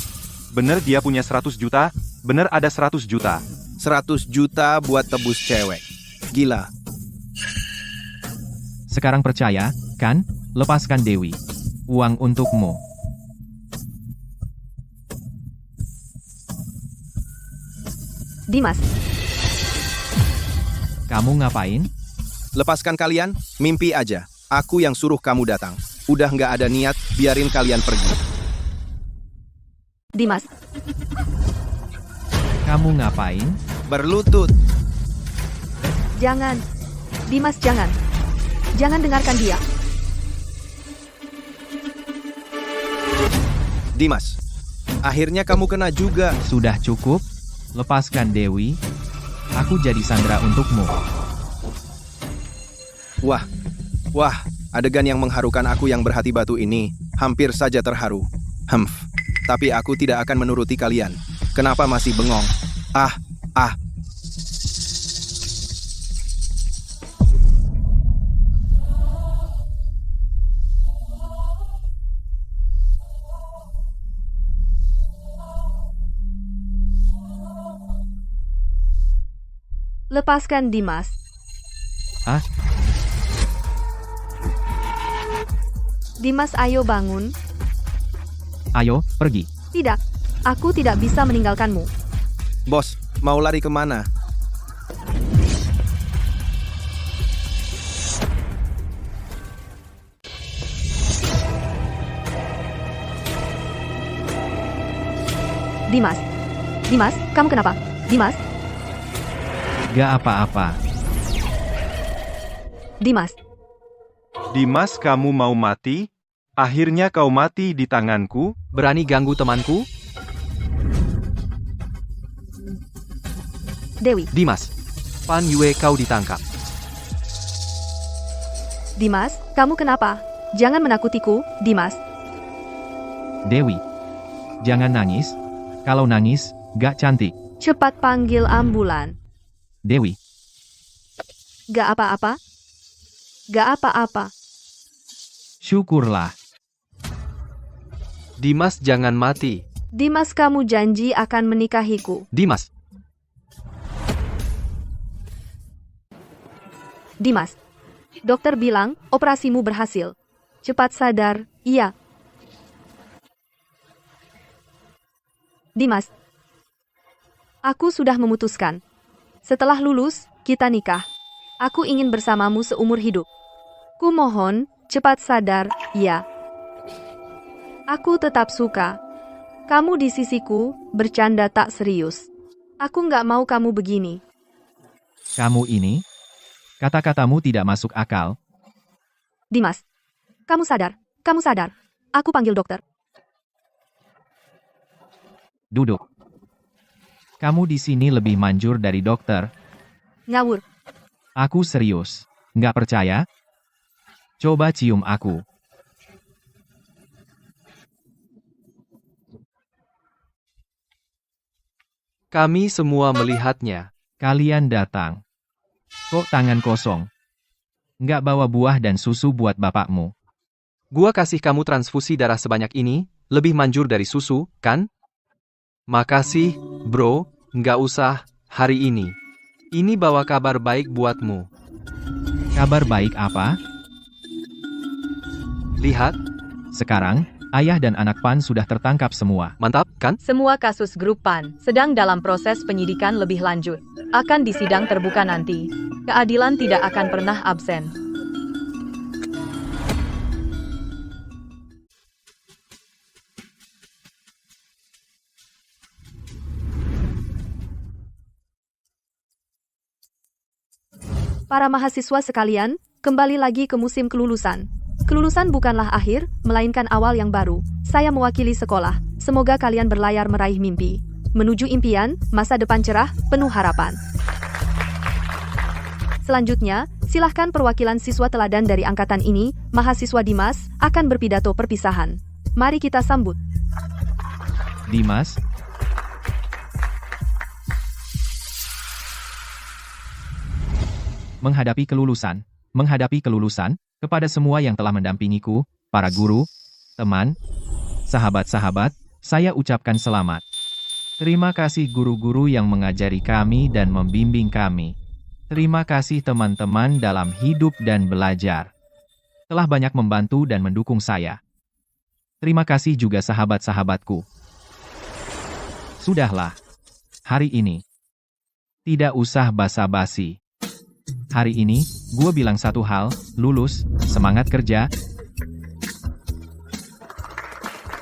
Bener dia punya 100 juta, bener ada 100 juta. 100 juta buat tebus cewek. Gila. Sekarang percaya, kan? Lepaskan Dewi. Uang untukmu. Dimas, Kamu ngapain? Lepaskan kalian, mimpi aja. Aku yang suruh kamu datang. Udah nggak ada niat, biarin kalian pergi. Dimas, Kamu ngapain? Berlutut. jangan. Dimas, jangan. Jangan dengarkan dia. Dimas, akhirnya kamu kena juga. Sudah cukup? Lepaskan Dewi. Aku jadi sandera untukmu. Wah, adegan yang mengharukan aku yang berhati batu ini hampir saja terharu. Tapi aku tidak akan menuruti kalian. Kenapa masih bengong? Lepaskan Dimas. Ah, Dimas, ayo bangun. ayo, pergi. Tidak, aku tidak bisa meninggalkanmu. Bos, mau lari kemana? Dimas. Dimas, kamu kenapa? Dimas, Gak apa-apa. Dimas. Dimas, kamu mau mati? Akhirnya kau mati di tanganku. Berani ganggu temanku? Dewi. Dimas. Pan Yue, kau ditangkap. Dimas, kamu kenapa? Jangan menakutiku, Dimas. Dewi, jangan nangis. Kalau nangis, gak cantik. Cepat panggil ambulan. Dewi, Gak apa-apa. Gak apa-apa. syukurlah. Dimas, jangan mati. Dimas, kamu janji akan menikahiku. Dimas, Dimas. Dokter bilang, operasimu berhasil. Cepat sadar, iya. Dimas. Aku sudah memutuskan. Setelah lulus, kita nikah. Aku ingin bersamamu seumur hidup. Kumohon, cepat sadar, iya. Aku tetap suka. Kamu di sisiku, bercanda tak serius. Aku nggak mau kamu begini. Kamu ini? Kata-katamu tidak masuk akal. Dimas. Kamu sadar, kamu sadar. Aku panggil dokter. Duduk. Kamu di sini lebih manjur dari dokter. Ngawur. Aku serius. Nggak percaya? Coba cium aku. kami semua melihatnya. Kalian datang. Kok tangan kosong? Nggak bawa buah dan susu buat bapakmu. Gua kasih kamu transfusi darah sebanyak ini, lebih manjur dari susu, kan? Makasih, bro, nggak usah, hari ini. Ini bawa kabar baik buatmu. Kabar baik apa? Lihat, Sekarang, ayah dan anak Pan sudah tertangkap semua. mantap, kan? Semua kasus grup PAN sedang dalam proses penyidikan lebih lanjut. Akan disidang terbuka nanti. Keadilan tidak akan pernah absen. Para mahasiswa sekalian, kembali lagi ke musim kelulusan. Kelulusan bukanlah akhir, melainkan awal yang baru. Saya mewakili sekolah. Semoga kalian berlayar meraih mimpi. Menuju impian, masa depan cerah, penuh harapan. Selanjutnya, silahkan perwakilan siswa teladan dari angkatan ini, mahasiswa Dimas, akan berpidato perpisahan. Mari kita sambut. Dimas, menghadapi kelulusan, kepada semua yang telah mendampingiku, para guru, teman, sahabat-sahabat, saya ucapkan selamat. Terima kasih guru-guru yang mengajari kami dan membimbing kami. Terima kasih teman-teman dalam hidup dan belajar. Telah banyak membantu dan mendukung saya. Terima kasih juga sahabat-sahabatku. Sudahlah. Hari ini. Tidak usah basa-basi. Hari ini, gue bilang satu hal, lulus, semangat kerja.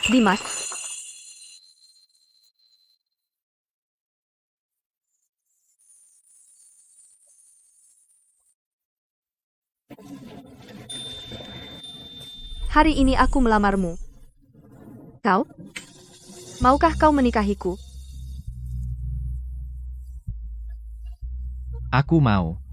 Dimas. Hari ini aku melamarmu. Kau? Maukah kau menikahiku? Aku mau.